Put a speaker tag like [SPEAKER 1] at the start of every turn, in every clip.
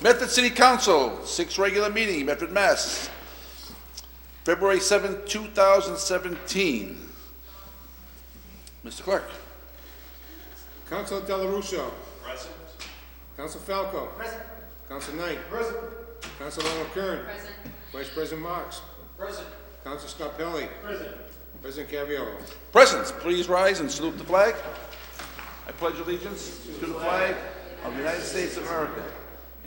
[SPEAKER 1] Medford City Council, 6th regular meeting, Medford, Mass. February 7, 2017. Mr. Clerk.
[SPEAKER 2] Councilor Della Russo. Present. Councilor Falco. Present. Councilor Knight. Present. Councilor Kern. Present. Vice President Marks. Present. Councilor Scarpelli. Present. President Caviola.
[SPEAKER 1] Present. Please rise and salute the flag. I pledge allegiance to the flag of the United States of America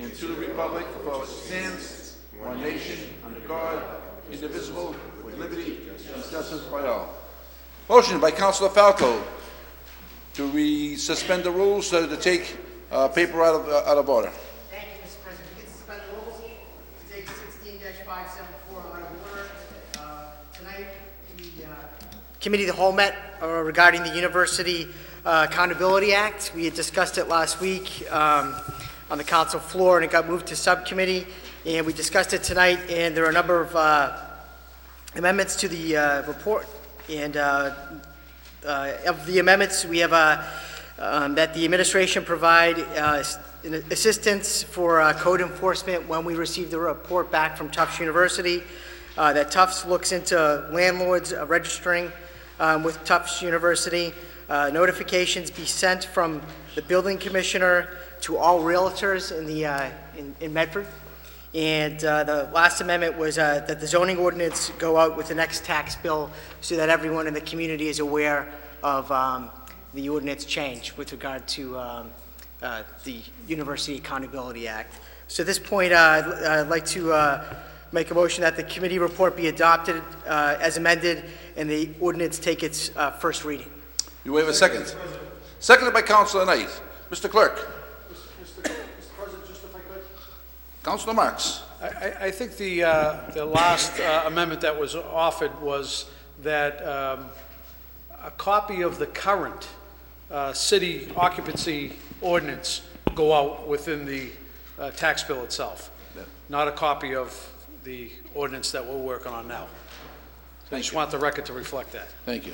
[SPEAKER 1] and to the republic for which it stands, one nation, under God, indivisible, with liberty and justice for all. Motion by Councilor Falco to suspend the rules to take paper out of order.
[SPEAKER 3] Thank you, Mr. President. We can suspend the rules to take 16-574 out of order. Tonight, the Committee of the Whole met regarding the University Accountability Act. We had discussed it last week on the council floor, and it got moved to subcommittee, and we discussed it tonight, and there are a number of amendments to the report, and of the amendments, we have that the administration provide assistance for code enforcement when we receive the report back from Tufts University, that Tufts looks into landlords registering with Tufts University, notifications be sent from the building commissioner to all realtors in Medford. And the last amendment was that the zoning ordinance go out with the next tax bill so that everyone in the community is aware of the ordinance change with regard to the University Accountability Act. So at this point, I'd like to make a motion that the committee report be adopted as amended and the ordinance take its first reading.
[SPEAKER 1] You waive a second. Seconded by Councilor Knight. Mr. Clerk.
[SPEAKER 4] Mr. President, just if I could.
[SPEAKER 1] Councilor Marks.
[SPEAKER 4] I think the last amendment that was offered was that a copy of the current city occupancy ordinance go out within the tax bill itself, not a copy of the ordinance that we're working on now. So I just want the record to reflect that.
[SPEAKER 1] Thank you.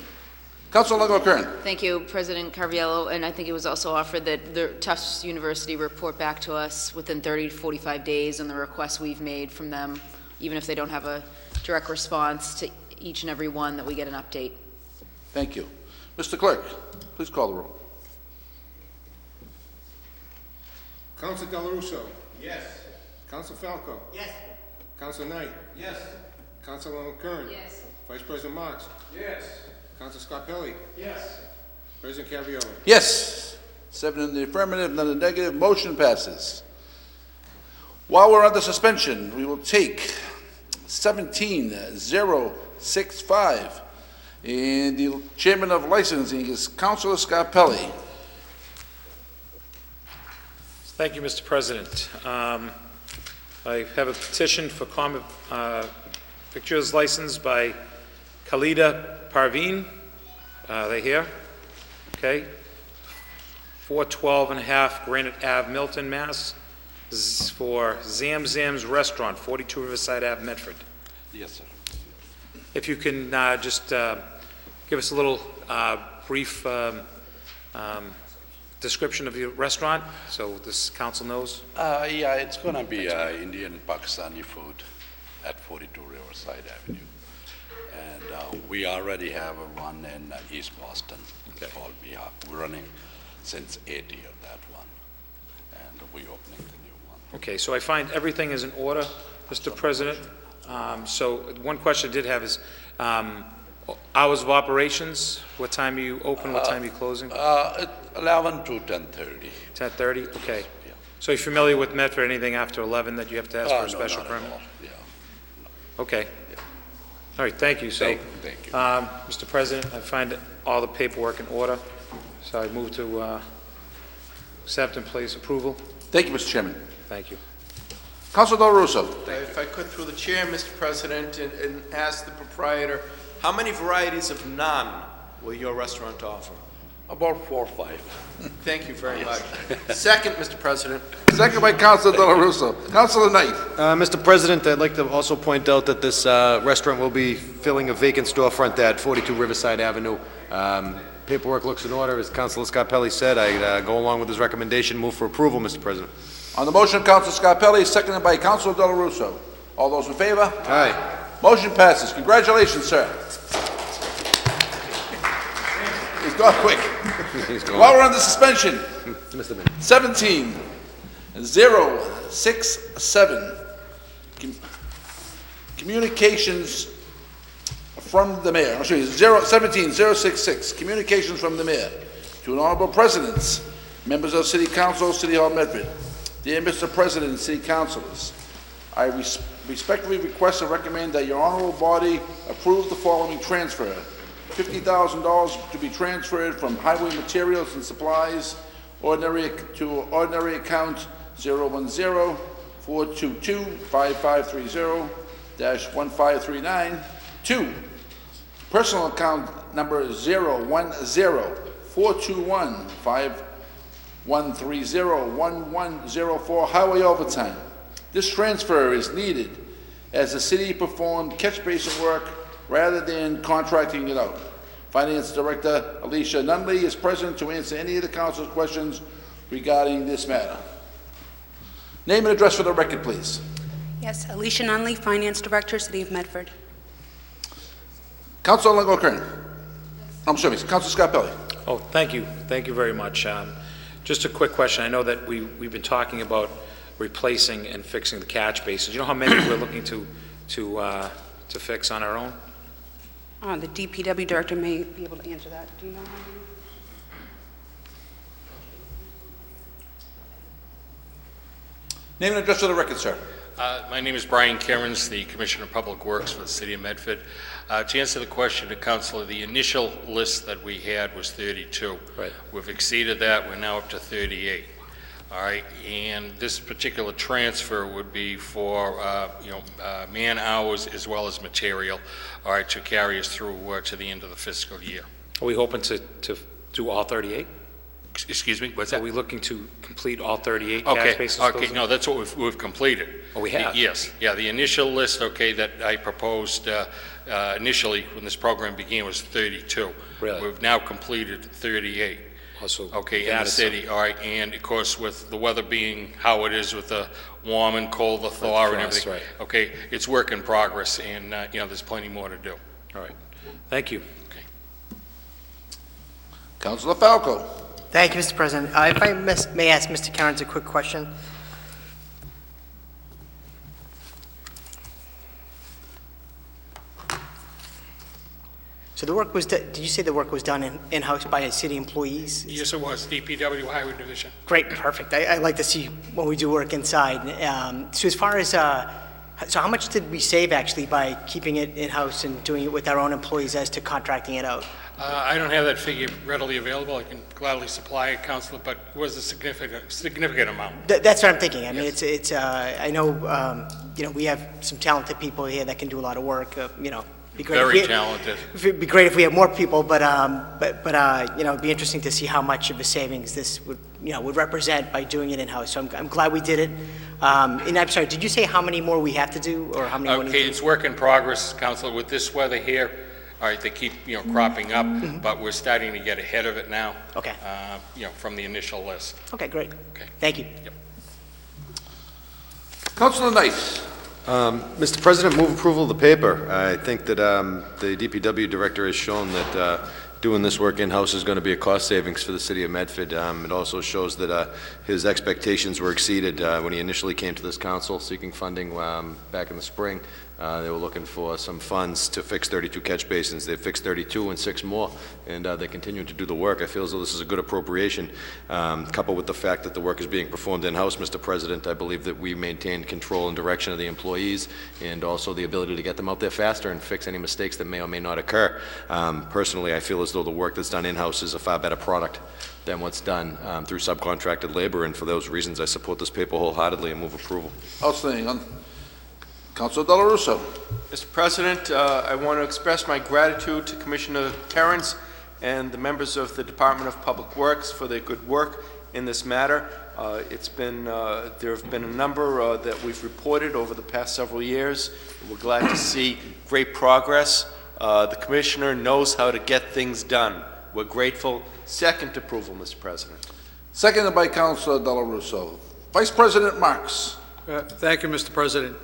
[SPEAKER 1] Councilor Kern.
[SPEAKER 5] Thank you, President Caraviello, and I think it was also offered that the Tufts University report back to us within 30 to 45 days on the requests we've made from them, even if they don't have a direct response to each and every one, that we get an update.
[SPEAKER 1] Thank you. Mr. Clerk, please call the roll.
[SPEAKER 2] Councilor Della Russo.
[SPEAKER 4] Yes.
[SPEAKER 2] Councilor Falco.
[SPEAKER 3] Yes.
[SPEAKER 2] Councilor Knight.
[SPEAKER 4] Yes.
[SPEAKER 2] Councilor Kern.
[SPEAKER 5] Yes.
[SPEAKER 2] Vice President Marks.
[SPEAKER 4] Yes.
[SPEAKER 2] Councilor Scarpelli.
[SPEAKER 4] Yes.
[SPEAKER 2] President Caviola.
[SPEAKER 1] Yes. 7 in the affirmative, none in the negative. Motion passes. While we're under suspension, we will take 17-065. And the chairman of licensing is Councilor Scarpelli.
[SPEAKER 6] Thank you, Mr. President. I have a petition for common victuals license by Khalida Parveen. They here? Okay. 412.5 Granite Ave, Milton, Mass. This is for Zam Zam's Restaurant, 42 Riverside Ave, Medford.
[SPEAKER 1] Yes, sir.
[SPEAKER 6] If you can just give us a little brief description of your restaurant, so this council knows.
[SPEAKER 7] Yeah, it's going to be Indian Pakistani food at 42 Riverside Avenue. And we already have one in East Boston.
[SPEAKER 6] Okay.
[SPEAKER 7] It's called Bihar. We're running since 80 of that one. And we're opening the new one.
[SPEAKER 6] Okay, so I find everything is in order, Mr. President. So one question I did have is hours of operations. What time are you open? What time are you closing?
[SPEAKER 7] 11 to 10:30.
[SPEAKER 6] 10:30. Okay.
[SPEAKER 7] Yeah.
[SPEAKER 6] So you're familiar with Medford? Anything after 11 that you have to ask for a special
[SPEAKER 7] not at
[SPEAKER 6] permit?
[SPEAKER 7] all. Yeah.
[SPEAKER 6] Okay. All right. Thank you. So,
[SPEAKER 7] thank you.
[SPEAKER 6] Mr. President, I find all the paperwork in order. So I move to accept and place approval.
[SPEAKER 1] Thank you, Mr. Chairman.
[SPEAKER 6] Thank you.
[SPEAKER 1] Councilor Del Russo.
[SPEAKER 8] If I could, through the chair, Mr. President, and ask the proprietor, how many varieties of naan will your restaurant offer?
[SPEAKER 7] About 4 or 5.
[SPEAKER 8] Thank you very much. Second, Mr. President.
[SPEAKER 1] Second by Councilor Del Russo. Councilor Knight.
[SPEAKER 9] Mr. President, I'd like to also point out that this restaurant will be filling a vacant storefront at 42 Riverside Avenue. paperwork looks in order. As Councilor Scarpelli said, I go along with his recommendation, move for approval, Mr. President.
[SPEAKER 1] On the motion, Councilor Scarpelli, seconded by Councilor Del Russo. All those in favor?
[SPEAKER 9] Aye.
[SPEAKER 1] Motion passes. Congratulations, sir. He's gone quick.
[SPEAKER 9] He's gone.
[SPEAKER 1] While we're under suspension,
[SPEAKER 9] Mr. Mayor.
[SPEAKER 1] 17-067. Communications from the mayor. I'll show you. 17-066. Communications from the mayor to an honorable presidents, members of City Council, City Hall, Medford. Dear Mr. President and City Councilors, I respectfully request and recommend that your honorable body approve the following transfer. $50,000 to be transferred from highway materials and supplies ordinary account 010-422-5530-1539 to personal account number 010-421-5130-1104 highway overtime. This transfer is needed as the city performed catch basin work rather than contracting it out. Finance Director Alicia Nunley is present to answer any of the council's questions regarding this matter. Name and address for the record, please.
[SPEAKER 10] Yes, Alicia Nunley, Finance Director, City of Medford.
[SPEAKER 1] Councilor Longo-Kern. I'm sorry, Councilor Scarpelli.
[SPEAKER 6] Oh, thank you. Thank you very much. Just a quick question. I know that we've been talking about replacing and fixing the catch basins. You know how many we're looking to fix on our own?
[SPEAKER 10] The DPW Director may be able to answer that. Do you know how many?
[SPEAKER 1] Name and address for the record, sir.
[SPEAKER 11] My name is Brian Cairns, the Commissioner of Public Works for the City of Medford. To answer the question to Councilor, the initial list that we had was 32.
[SPEAKER 6] Right.
[SPEAKER 11] We've exceeded that. We're now up to 38. All right, and this particular transfer would be for man hours as well as material, all right, to carry us through to the end of the fiscal year.
[SPEAKER 6] Are we hoping to do all 38?
[SPEAKER 11] Excuse me, what's
[SPEAKER 6] Are
[SPEAKER 11] that?
[SPEAKER 6] we looking to complete all 38 catch basins?
[SPEAKER 11] Okay, no, that's what we've completed.
[SPEAKER 6] Oh, we have?
[SPEAKER 11] Yes, yeah, the initial list, okay, that I proposed initially when this program began was 32.
[SPEAKER 6] Really?
[SPEAKER 11] We've now completed 38.
[SPEAKER 6] Also,
[SPEAKER 11] Okay, in the city, all right, and of course with the weather being how it is with the warm and cold, the thaw and everything.
[SPEAKER 6] Right.
[SPEAKER 11] Okay, it's work in progress and, there's plenty more to do.
[SPEAKER 6] All right. Thank you.
[SPEAKER 11] Okay.
[SPEAKER 1] Councilor Falco.
[SPEAKER 3] Thank you, Mr. President. If I may ask Mr. Cairns a quick question. So the work was, did you say the work was done in-house by city employees?
[SPEAKER 12] Yes, it was, DPW Highway Division.
[SPEAKER 3] Great, perfect. I like to see when we do work inside. So as far as, so how much did we save actually by keeping it in-house and doing it with our own employees as to contracting it out?
[SPEAKER 12] I don't have that figure readily available. I can gladly supply it, Councilor, but it was a significant amount.
[SPEAKER 3] That's what I'm thinking. I mean, it's I know, we have some talented people here that can do a lot of work, Be great
[SPEAKER 11] Very
[SPEAKER 3] if we,
[SPEAKER 11] talented.
[SPEAKER 3] It'd be great if we had more people, but it'd be interesting to see how much of a savings this would represent by doing it in-house. So I'm glad we did it. And I'm sorry, did you say how many more we have to do, or how many more?
[SPEAKER 11] Okay, it's work in progress, Councilor. With this weather here, all right, they keep, cropping up, but we're starting to get ahead of it now.
[SPEAKER 3] Okay.
[SPEAKER 11] From the initial list.
[SPEAKER 3] Okay, great.
[SPEAKER 11] Okay.
[SPEAKER 3] Thank you.
[SPEAKER 11] Yep.
[SPEAKER 1] Councilor Knight.
[SPEAKER 9] Mr. President, move approval of the paper. I think that the DPW Director has shown that doing this work in-house is going to be a cost savings for the City of Medford. It also shows that his expectations were exceeded when he initially came to this council seeking funding back in the spring. They were looking for some funds to fix 32 catch basins. They fixed 32 and 6 more, and they continue to do the work. I feel as though this is a good appropriation. Coupled with the fact that the work is being performed in-house, Mr. President, I believe that we maintain control and direction of the employees and also the ability to get them out there faster and fix any mistakes that may or may not occur. Personally, I feel as though the work that's done in-house is a far better product than what's done through subcontracted labor, and for those reasons, I support this paper wholeheartedly and move approval.
[SPEAKER 1] Outstanding. Councilor Del Russo.
[SPEAKER 8] Mr. President, I want to express my gratitude to Commissioner Cairns and the members of the Department of Public Works for their good work in this matter. There have been a number that we've reported over the past several years. We're glad to see great progress. The Commissioner knows how to get things done. We're grateful. Second approval, Mr. President.
[SPEAKER 1] Seconded by Councilor Dela Russo. Vice President Marks.
[SPEAKER 4] Thank you, Mr. President.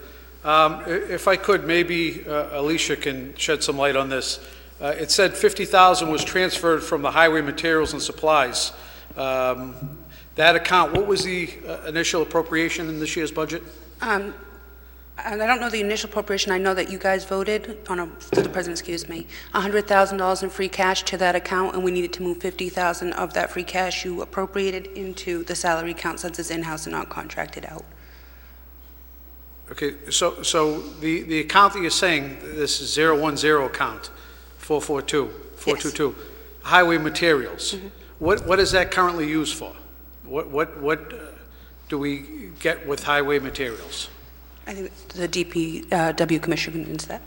[SPEAKER 4] If I could, maybe Alicia can shed some light on this. It said $50,000 was transferred from the highway materials and supplies. That account, what was the initial appropriation in this year's budget?
[SPEAKER 10] And I don't know the initial appropriation. I know that you guys voted on through the president, excuse me, $100,000 in free cash to that account, and we needed to move $50,000 of that free cash you appropriated into the salary account since it's in-house and not contracted out.
[SPEAKER 4] Okay, so the account that you're saying, this is 010 account, 422,
[SPEAKER 10] Yes.
[SPEAKER 4] highway materials. What is that currently used for? What do we get with highway materials?
[SPEAKER 10] I think the DPW commissioner means that.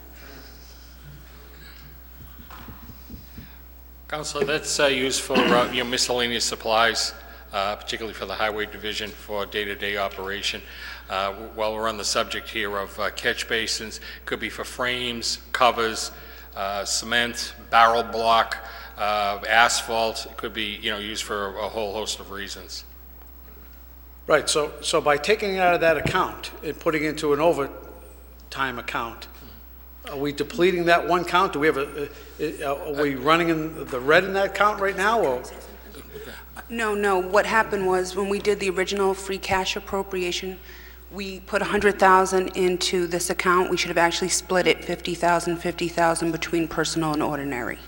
[SPEAKER 11] Councilor, that's used for miscellaneous supplies, particularly for the Highway Division for day-to-day operation. While we're on the subject here of catch basins, could be for frames, covers, cement, barrel block, asphalt. It could be used for a whole host of reasons.
[SPEAKER 4] Right, so by taking it out of that account and putting it into an overtime account, are we depleting that one count? Do we have are we running in the red in that account right now, or?
[SPEAKER 10] No. What happened was when we did the original free cash appropriation, we put $100,000 into this account. We should have actually split it 50,000 between personal and ordinary.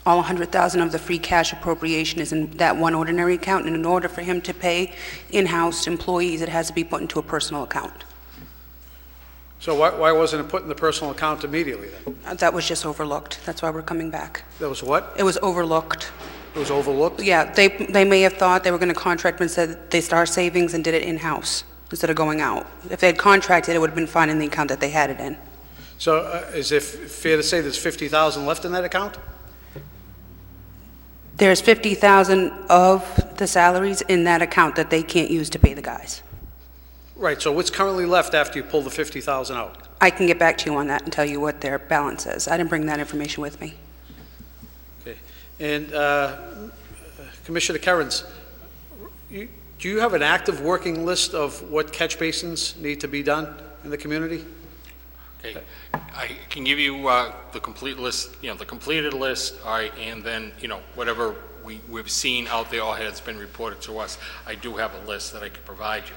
[SPEAKER 10] All $100,000 of the free cash appropriation is in that one ordinary account, and in order for him to pay in-house employees, it has to be put into a personal account.
[SPEAKER 4] So why wasn't it put in the personal account immediately then?
[SPEAKER 10] That was just overlooked. That's why we're coming back.
[SPEAKER 4] That was what?
[SPEAKER 10] It was overlooked.
[SPEAKER 4] It was overlooked?
[SPEAKER 10] Yeah, they may have thought they were going to contract and said they Star Savings and did it in-house instead of going out. If they had contracted, it would have been fine in the account that they had it in.
[SPEAKER 4] So is it fair to say there's $50,000 left in that account?
[SPEAKER 10] There's $50,000 of the salaries in that account that they can't use to pay the guys.
[SPEAKER 4] Right, so what's currently left after you pull the $50,000 out?
[SPEAKER 10] I can get back to you on that and tell you what their balance is. I didn't bring that information with me.
[SPEAKER 4] Okay, and Commissioner Kerins, do you have an active working list of what catch basins need to be done in the community?
[SPEAKER 11] Okay, I can give you the complete list, the completed list, all right, and then, whatever we've seen out there or has been reported to us. I do have a list that I can provide you,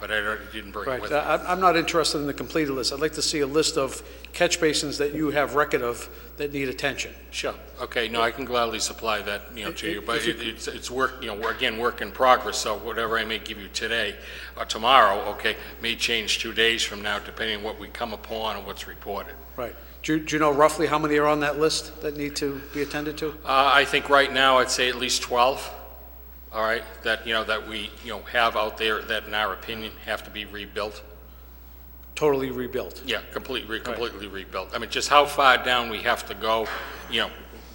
[SPEAKER 11] but I already didn't bring it with me.
[SPEAKER 4] I'm not interested in the completed list. I'd like to see a list of catch basins that you have record of that need attention.
[SPEAKER 11] Sure. Okay. No, I can gladly supply that, to you. But it's work. Again, work in progress. So whatever I may give you today or tomorrow, okay, may change 2 days from now, depending on what we come upon and what's reported.
[SPEAKER 4] Right. Do you know roughly how many are on that list that need to be attended to?
[SPEAKER 11] I think right now I'd say at least 12. All right. That that we have out there that, in our opinion, have to be rebuilt.
[SPEAKER 4] Totally rebuilt?
[SPEAKER 11] Yeah, completely rebuilt. I mean, just how far down we have to go,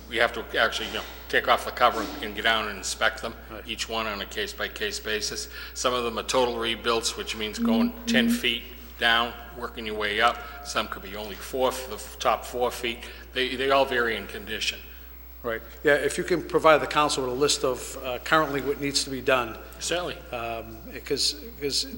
[SPEAKER 11] we have to actually, take off the cover and get down and inspect them, each one on a case-by-case basis. Some of them are total rebuilds, which means going 10 feet down, working your way up. Some could be only the top 4 feet. They all vary in condition.
[SPEAKER 4] Right. Yeah, if you can provide the council with a list of currently what needs to be done.
[SPEAKER 11] Certainly.
[SPEAKER 4] Because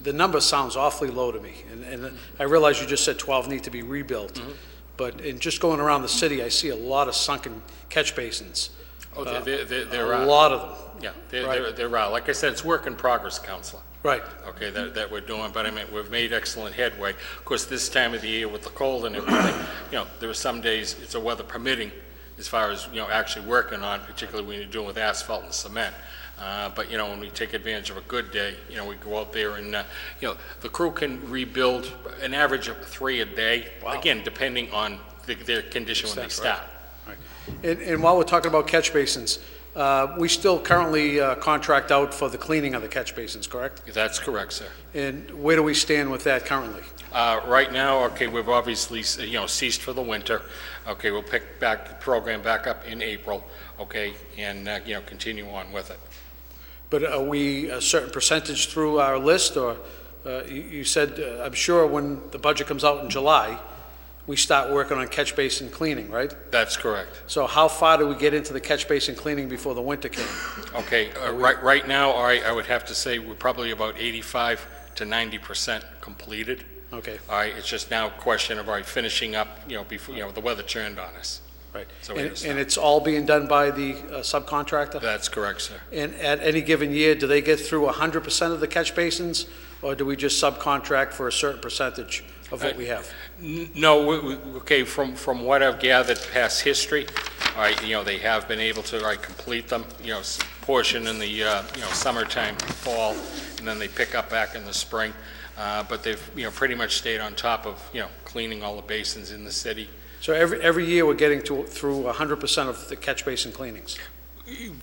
[SPEAKER 4] the number sounds awfully low to me. And I realize you just said 12 need to be rebuilt. Mm-hmm. But in just going around the city, I see a lot of sunken catch basins.
[SPEAKER 11] Oh, there are.
[SPEAKER 4] A lot of them.
[SPEAKER 11] Yeah, there are. Like I said, it's work in progress, Councilor.
[SPEAKER 4] Right.
[SPEAKER 11] Okay, that we're doing, but I mean, we've made excellent headway. Of course, this time of the year with the cold and everything, there are some days, it's a weather permitting, as far as, actually working on, particularly when you're doing with asphalt and cement. But, when we take advantage of a good day, we go out there and, the crew can rebuild an average of 3 a day. Wow. Again, depending on their condition when they start.
[SPEAKER 4] Right. And while we're talking about catch basins, we still currently contract out for the cleaning of the catch basins, correct?
[SPEAKER 11] That's correct, sir.
[SPEAKER 4] And where do we stand with that currently?
[SPEAKER 11] Right now, okay, we've obviously, ceased for the winter. Okay, we'll pick back the program back up in April, okay, and, continue on with it.
[SPEAKER 4] But are we a certain percentage through our list, or you said, I'm sure when the budget comes out in July, we start working on catch basin cleaning, right?
[SPEAKER 11] That's correct.
[SPEAKER 4] So how far do we get into the catch basin cleaning before the winter came?
[SPEAKER 11] Okay, right now, all right, I would have to say we're probably about 85 to 90% completed.
[SPEAKER 4] Okay,
[SPEAKER 11] All right, it's just now a question of, all right, finishing up, before, the weather turned on us.
[SPEAKER 4] right.
[SPEAKER 11] So we
[SPEAKER 4] And
[SPEAKER 11] understand.
[SPEAKER 4] and it's all being done by the subcontractor?
[SPEAKER 11] That's correct, sir.
[SPEAKER 4] And at any given year, do they get through 100% of the catch basins, or do we just subcontract for a certain percentage of what we have?
[SPEAKER 11] No, okay, from what I've gathered past history, all right, they have been able to, all right, complete them, portion in the, summertime, fall, and then they pick up back in the spring. But they've, pretty much stayed on top of, cleaning all the basins in the city.
[SPEAKER 4] So every year, we're getting through 100% of the catch basin cleanings?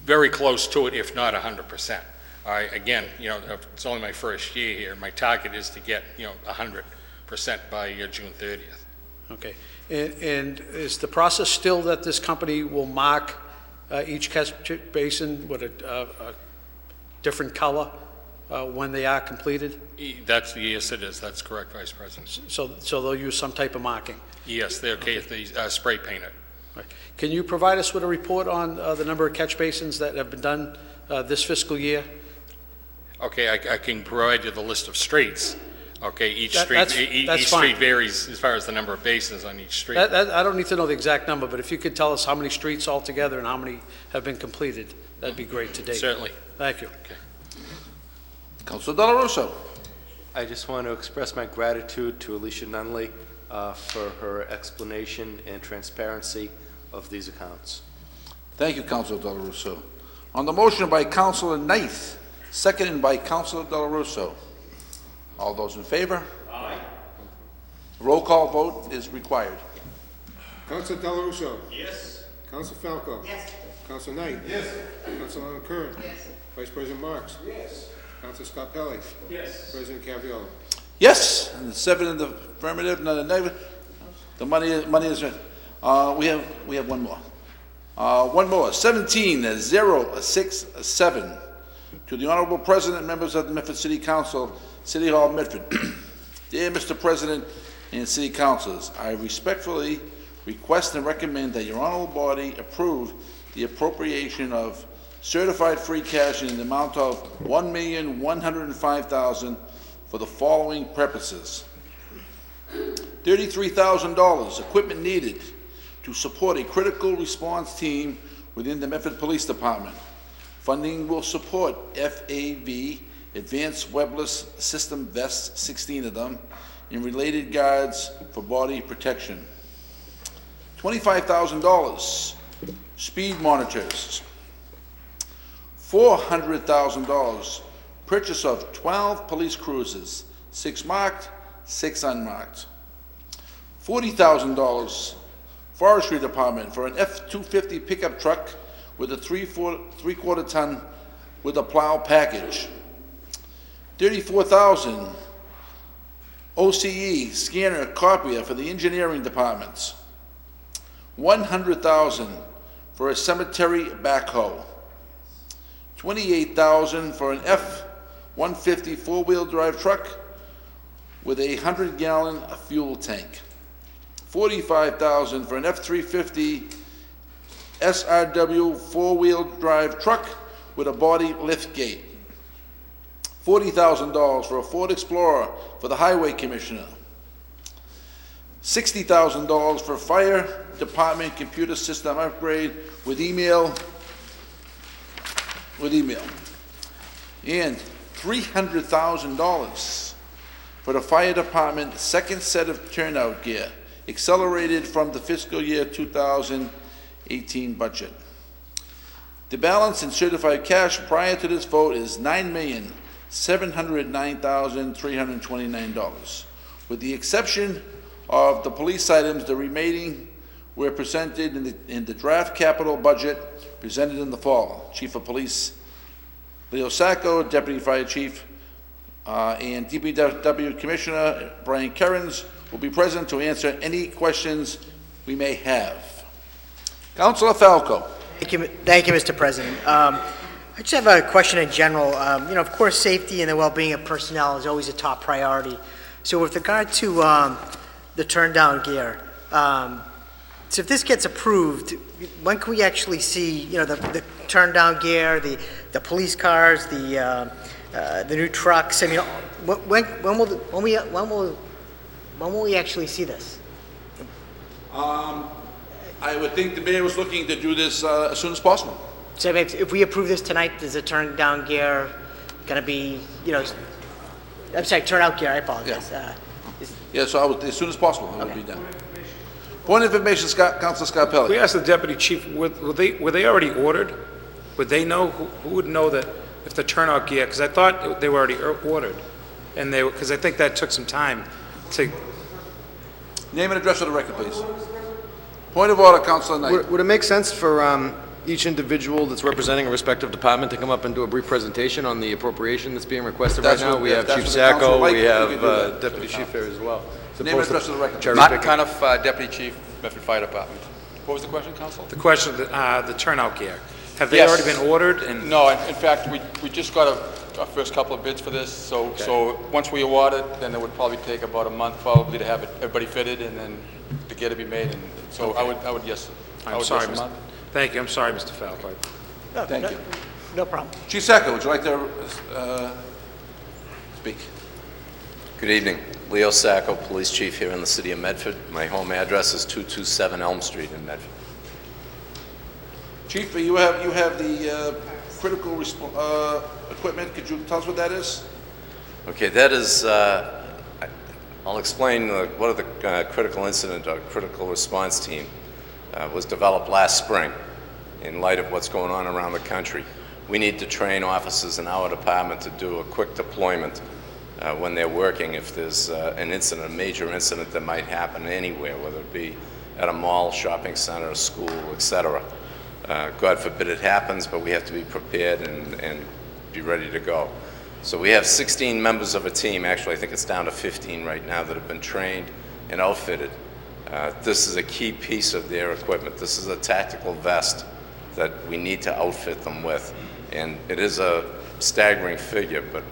[SPEAKER 11] Very close to it, if not 100%. All right, again, it's only my first year here. My target is to get, 100% by June 30th.
[SPEAKER 4] Okay. And is the process still that this company will mark each catch basin with a different color when they are completed?
[SPEAKER 11] Yes, it is. That's correct, Vice President.
[SPEAKER 4] So they'll use some type of marking?
[SPEAKER 11] Yes, they're okay if they spray paint it.
[SPEAKER 4] Right. Can you provide us with a report on the number of catch basins that have been done this fiscal year?
[SPEAKER 11] Okay, I can provide you the list of streets. Okay, each street
[SPEAKER 4] that's
[SPEAKER 11] each
[SPEAKER 4] fine.
[SPEAKER 11] street varies as far as the number of basins on each street.
[SPEAKER 4] I don't need to know the exact number, but if you could tell us how many streets altogether and how many have been completed, that'd be great to date.
[SPEAKER 11] Certainly.
[SPEAKER 4] Thank you.
[SPEAKER 11] Okay.
[SPEAKER 1] Councilor Dela Russo.
[SPEAKER 8] I just want to express my gratitude to Alicia Nunley for her explanation and transparency of these accounts.
[SPEAKER 1] Thank you, Councilor Dela Russo. On the motion by Councilor Knight, seconded by Councilor Dela Russo. All those in favor? Aye. Roll call vote is required.
[SPEAKER 2] Councilor Dela Russo.
[SPEAKER 12] Yes.
[SPEAKER 2] Councilor Falco.
[SPEAKER 3] Yes.
[SPEAKER 2] Councilor Knight.
[SPEAKER 12] Yes.
[SPEAKER 2] Councilor Curran.
[SPEAKER 3] Yes.
[SPEAKER 2] Vice President Marks.
[SPEAKER 12] Yes.
[SPEAKER 2] Councilor Scarpelli.
[SPEAKER 12] Yes.
[SPEAKER 2] President Caviola.
[SPEAKER 1] Yes, and 7 in the affirmative, none in the negative. The money is in. We have one more. One more. 17-067 to the Honorable President, members of the Medford City Council, City Hall, Medford. Dear Mr. President and City Councilors, I respectfully request and recommend that your honorable body approve the appropriation of certified free cash in the amount of $1,105,000 for the following purposes. $33,000 equipment needed to support a critical response team within the Medford Police Department. Funding will support FAV, Advanced Webless System vests, 16 of them, and related guards for body protection. $25,000 speed monitors. $400,000 purchase of 12 police cruisers, 6 marked, 6 unmarked. $40,000 Forestry Department for an F-250 pickup truck with a 3/4 ton with a plow package. $34,000 OCE scanner copier for the engineering departments. $100,000 for a cemetery backhoe. $28,000 for an F-150 four-wheel drive truck with a 100-gallon fuel tank. $45,000 for an F-350 SRW four-wheel drive truck with a body lift gate. $40,000 for a Ford Explorer for the Highway Commissioner. $60,000 for Fire Department computer system upgrade with email. And $300,000 for the Fire Department second set of turnout gear, accelerated from the fiscal year 2018 budget. The balance in certified cash prior to this vote is $9,709,329. With the exception of the police items, the remaining were presented in the draft capital budget presented in the fall. Chief of Police Leo Sacco, Deputy Fire Chief, and DPW Commissioner Brian Kerins will be present to answer any questions we may have. Councilor Falco.
[SPEAKER 3] Thank you, Mr. President. I just have a question in general. Of course, safety and the well-being of personnel is always a top priority. So with regard to the turn-down gear, So if this gets approved, when can we actually see, the turn-down gear, the police cars, the new trucks? I mean, when will we actually see this?
[SPEAKER 1] I would think the mayor was looking to do this as soon as possible.
[SPEAKER 3] So if we approve this tonight, is the turn-down gear going to be, I'm sorry, turnout gear, I apologize.
[SPEAKER 1] Yeah, so as soon as possible, it would be done. Point of information, Councilor Scott Pelley.
[SPEAKER 6] We asked the deputy chief, were they already ordered? Would they know, who would know that if the turnout gear, because I thought they were already ordered, and because I think that took some time to...
[SPEAKER 1] Name and address for the record, please. Point of order, Councilor Knight.
[SPEAKER 9] Would it make sense for each individual that's representing a respective department to come up and do a brief presentation on the appropriation that's being requested right now? We have Chief Sacco, we have Deputy Chief here as well.
[SPEAKER 1] Name and address for the record.
[SPEAKER 13] Martin Cuniff, Deputy Chief, Medford Fire Department. What was the question, Council?
[SPEAKER 6] The question, the turnout gear. Have they already been ordered?
[SPEAKER 13] No, in fact, we just got our first couple of bids for this, so once we award it, then it would probably take about a month probably to have everybody fitted and then to get it be made, and so I would yes.
[SPEAKER 6] I'm sorry, thank you. I'm sorry, Mr. Falco.
[SPEAKER 1] Thank you.
[SPEAKER 3] No problem.
[SPEAKER 1] Chief Sacco, would you like to speak?
[SPEAKER 14] Good evening. Leo Sacco, Police Chief here in the city of Medford. My home address is 227 Elm Street in Medford.
[SPEAKER 1] Chief, you have the critical equipment. Could you tell us what that is?
[SPEAKER 14] Okay, that is, I'll explain what the critical incident or critical response team was developed last spring in light of what's going on around the country. We need to train officers in our department to do a quick deployment when they're working if there's an incident, a major incident that might happen anywhere, whether it be at a mall, shopping center, school, etc. God forbid it happens, but we have to be prepared and be ready to go. So we have 16 members of a team. Actually, I think it's down to 15 right now that have been trained and outfitted. This is a key piece of their equipment. This is a tactical vest that we need to outfit them with. And it is a staggering figure, but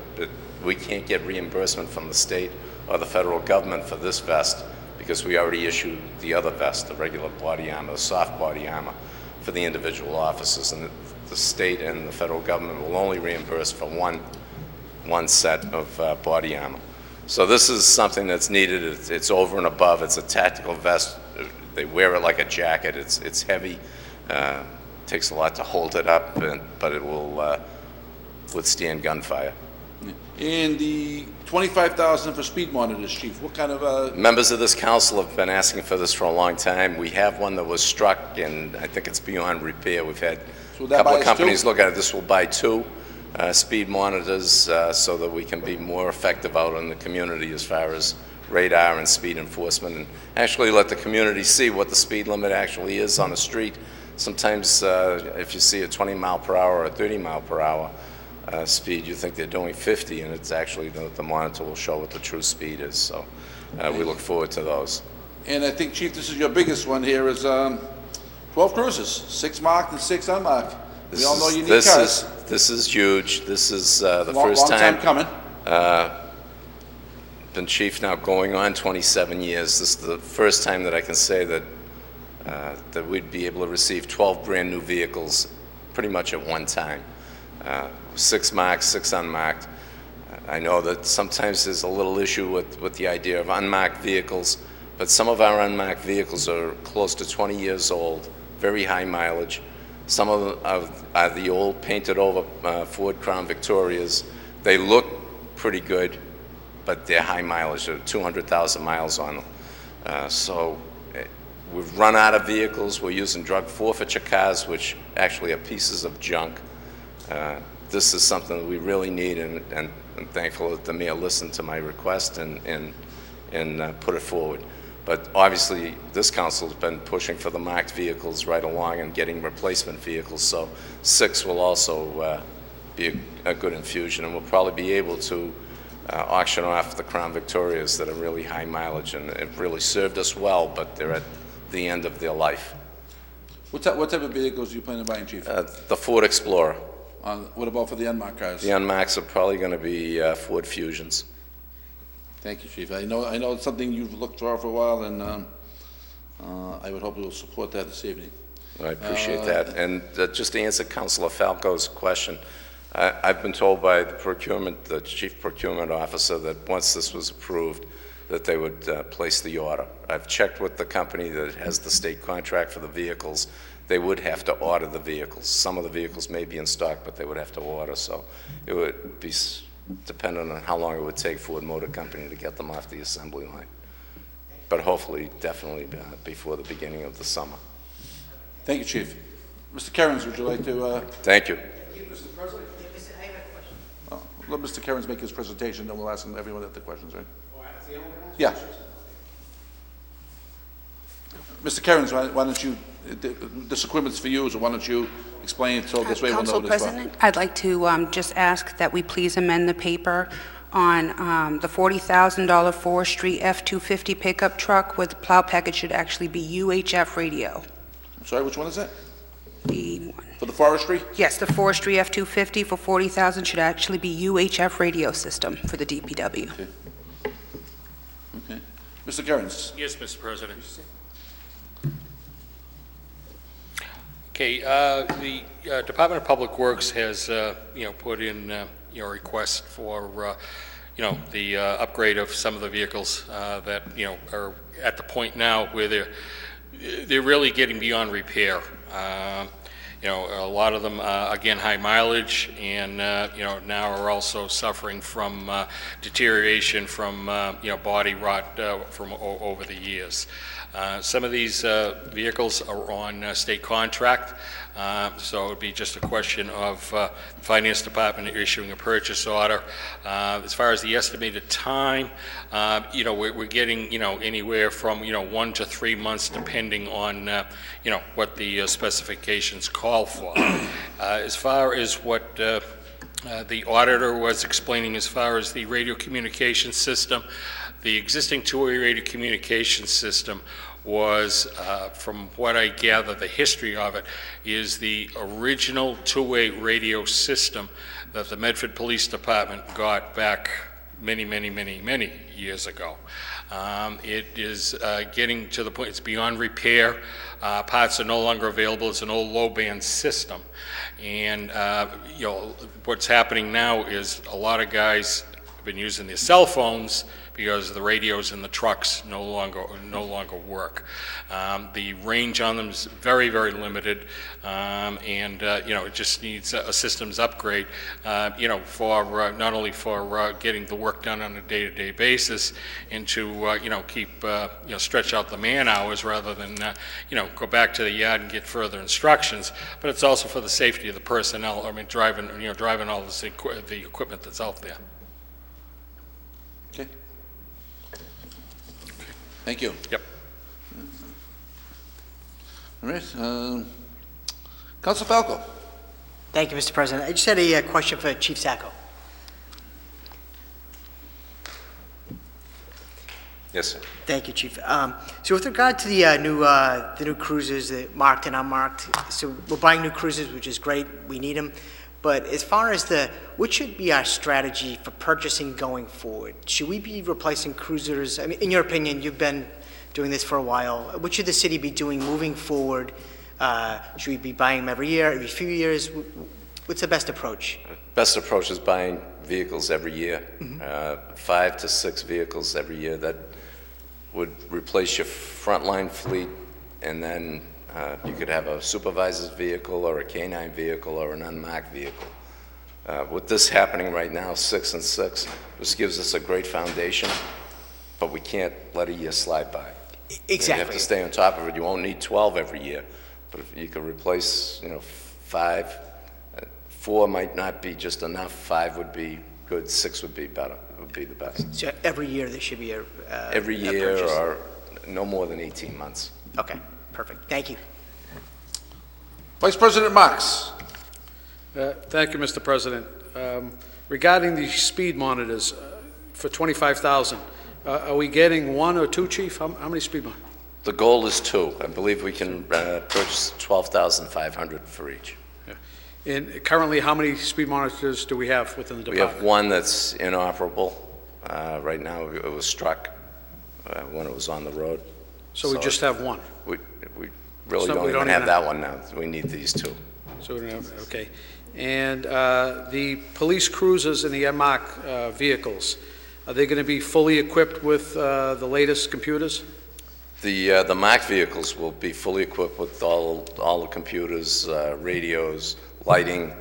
[SPEAKER 14] we can't get reimbursement from the state or the federal government for this vest because we already issued the other vest, the regular body armor, the soft body armor, for the individual officers. And the state and the federal government will only reimburse for one set of body armor. So this is something that's needed. It's over and above. It's a tactical vest. They wear it like a jacket. It's heavy. Takes a lot to hold it up, but it will withstand gunfire.
[SPEAKER 1] And the $25,000 for speed monitors, Chief, what kind of...
[SPEAKER 14] Members of this council have been asking for this for a long time. We have one that was struck, and I think it's beyond repair. We've had a couple of companies look at it. This will buy 2 speed monitors so that we can be more effective out in the community as far as radar and speed enforcement, and actually let the community see what the speed limit actually is on the street. Sometimes if you see a 20 mile per hour or a 30 mile per hour speed, you think they're doing 50, and it's actually the monitor will show what the true speed is. So we look forward to those.
[SPEAKER 1] And I think, Chief, this is your biggest one here is 12 cruisers, 6 marked and 6 unmarked. We all know you need cars.
[SPEAKER 14] This is huge. This is the first time.
[SPEAKER 1] Long time coming.
[SPEAKER 14] Been chief now going on 27 years. This is the first time that I can say that that we'd be able to receive 12 brand new vehicles pretty much at one time. 6 marked, 6 unmarked. I know that sometimes there's a little issue with the idea of unmarked vehicles, but some of our unmarked vehicles are close to 20 years old, very high mileage. Some of them are the old painted over Ford Crown Victorias. They look pretty good, but they're high mileage. They're 200,000 miles on them. So we've run out of vehicles. We're using drug forfeiture cars, which actually are pieces of junk. This is something that we really need, and I'm thankful that the mayor listened to my request and put it forward. But obviously, this council has been pushing for the marked vehicles right along and getting replacement vehicles. So 6 will also be a good infusion, and we'll probably be able to auction off the Crown Victorias that are really high mileage and have really served us well, but they're at the end of their life.
[SPEAKER 1] What type of vehicles do you plan on buying, Chief?
[SPEAKER 14] The Ford Explorer.
[SPEAKER 1] What about for the unmarked cars?
[SPEAKER 14] The unmarked are probably going to be Ford Fusions.
[SPEAKER 1] Thank you, Chief. I know it's something you've looked for a while, and I would hope you will support that this evening.
[SPEAKER 14] I appreciate that. And just to answer Councilor Falco's question, I've been told by the chief procurement officer that once this was approved, that they would place the order. I've checked with the company that has the state contract for the vehicles. They would have to order the vehicles. Some of the vehicles may be in stock, but they would have to order. So it would be dependent on how long it would take Ford Motor Company to get them off the assembly line. But hopefully, definitely before the beginning of the summer.
[SPEAKER 1] Thank you, Chief. Mr. Kerins, would you like to?
[SPEAKER 14] Thank you.
[SPEAKER 1] Mr. President. Let Mr. Kerins make his presentation, then we'll ask everyone the questions, right? Yeah. Mr. Kerins, why don't you, this equipment's for you, so why don't you explain it so this way we'll know
[SPEAKER 10] Council
[SPEAKER 1] this.
[SPEAKER 10] President, I'd like to just ask that we please amend the paper on the $40,000 forestry F-250 pickup truck with the plow package should actually be UHF radio.
[SPEAKER 1] I'm sorry, which one is that?
[SPEAKER 10] The one.
[SPEAKER 1] For the forestry?
[SPEAKER 10] Yes, the forestry F-250 for $40,000 should actually be UHF radio system for the DPW.
[SPEAKER 1] Okay. Okay. Mr. Kerins.
[SPEAKER 12] Yes, Mr. President. Okay, the Department of Public Works has, put in, a request for, the upgrade of some of the vehicles that, are at the point now where they're really getting beyond repair. A lot of them, again, high mileage, and, now are also suffering from deterioration from, body rot from over the years. Some of these vehicles are on state contract, so it would be just a question of the Finance Department issuing a purchase order. As far as the estimated time, we're getting, anywhere from, 1 to 3 months, depending on, what the specifications call for. As far as what the auditor was explaining as far as the radio communication system, the existing two-way radio communication system was, from what I gather, the history of it is the original two-way radio system that the Medford Police Department got back many, many, many, many years ago. It is getting to the point, it's beyond repair. Parts are no longer available. It's an old low-band system. And, what's happening now is a lot of guys have been using their cell phones because the radios in the trucks no longer work. The range on them is very, very limited, and it just needs a systems upgrade, for not only for getting the work done on a day-to-day basis, and to keep stretch out the man hours rather than go back to the yard and get further instructions, but it's also for the safety of the personnel. I mean, driving all this the equipment that's out there.
[SPEAKER 1] Okay. Thank you.
[SPEAKER 12] Yep.
[SPEAKER 1] All right. Council Falco.
[SPEAKER 3] Thank you, Mr. President. I just had a question for Chief Sacco.
[SPEAKER 14] Yes, sir.
[SPEAKER 3] Thank you, Chief. So with regard to the new cruisers, the marked and unmarked, so we're buying new cruisers, which is great. We need them. But as far as what should be our strategy for purchasing going forward? Should we be replacing cruisers? I mean, in your opinion, you've been doing this for a while. What should the city be doing moving forward? Should we be buying them every year, every few years? What's the best approach?
[SPEAKER 14] Best approach is buying vehicles every year, 5 to 6 vehicles every year. That would replace your frontline fleet, and then you could have a supervisor's vehicle or a canine vehicle or an unmarked vehicle. With this happening right now, 6 and 6, this gives us a great foundation, but we can't let a year slide by.
[SPEAKER 3] Exactly.
[SPEAKER 14] You have to stay on top of it. You won't need 12 every year, but if you could replace, 5, 4 might not be just enough. 5 would be good. 6 would be better. It would be the best.
[SPEAKER 3] So every year there should be
[SPEAKER 14] every year
[SPEAKER 3] purchase.
[SPEAKER 14] Or no more than 18 months.
[SPEAKER 3] Okay, perfect. Thank you.
[SPEAKER 1] Vice President Marks.
[SPEAKER 4] Thank you, Mr. President. Regarding the speed monitors for $25,000, are we getting 1 or 2, Chief? How many speed monitors?
[SPEAKER 14] The goal is 2. I believe we can purchase $12,500 for each.
[SPEAKER 4] Yeah. And currently, how many speed monitors do we have within the
[SPEAKER 14] We
[SPEAKER 4] department?
[SPEAKER 14] have one that's inoperable. Right now, it was struck when it was on the road.
[SPEAKER 4] So we just have one?
[SPEAKER 14] We really
[SPEAKER 4] So
[SPEAKER 14] don't
[SPEAKER 4] we
[SPEAKER 14] even
[SPEAKER 4] don't
[SPEAKER 14] have
[SPEAKER 4] even
[SPEAKER 14] that one now. We need these two.
[SPEAKER 4] So we don't have, okay. And the police cruisers and the MMAC vehicles, are they going to be fully equipped with the latest computers?
[SPEAKER 14] The MAC vehicles will be fully equipped with all the computers, radios, lighting.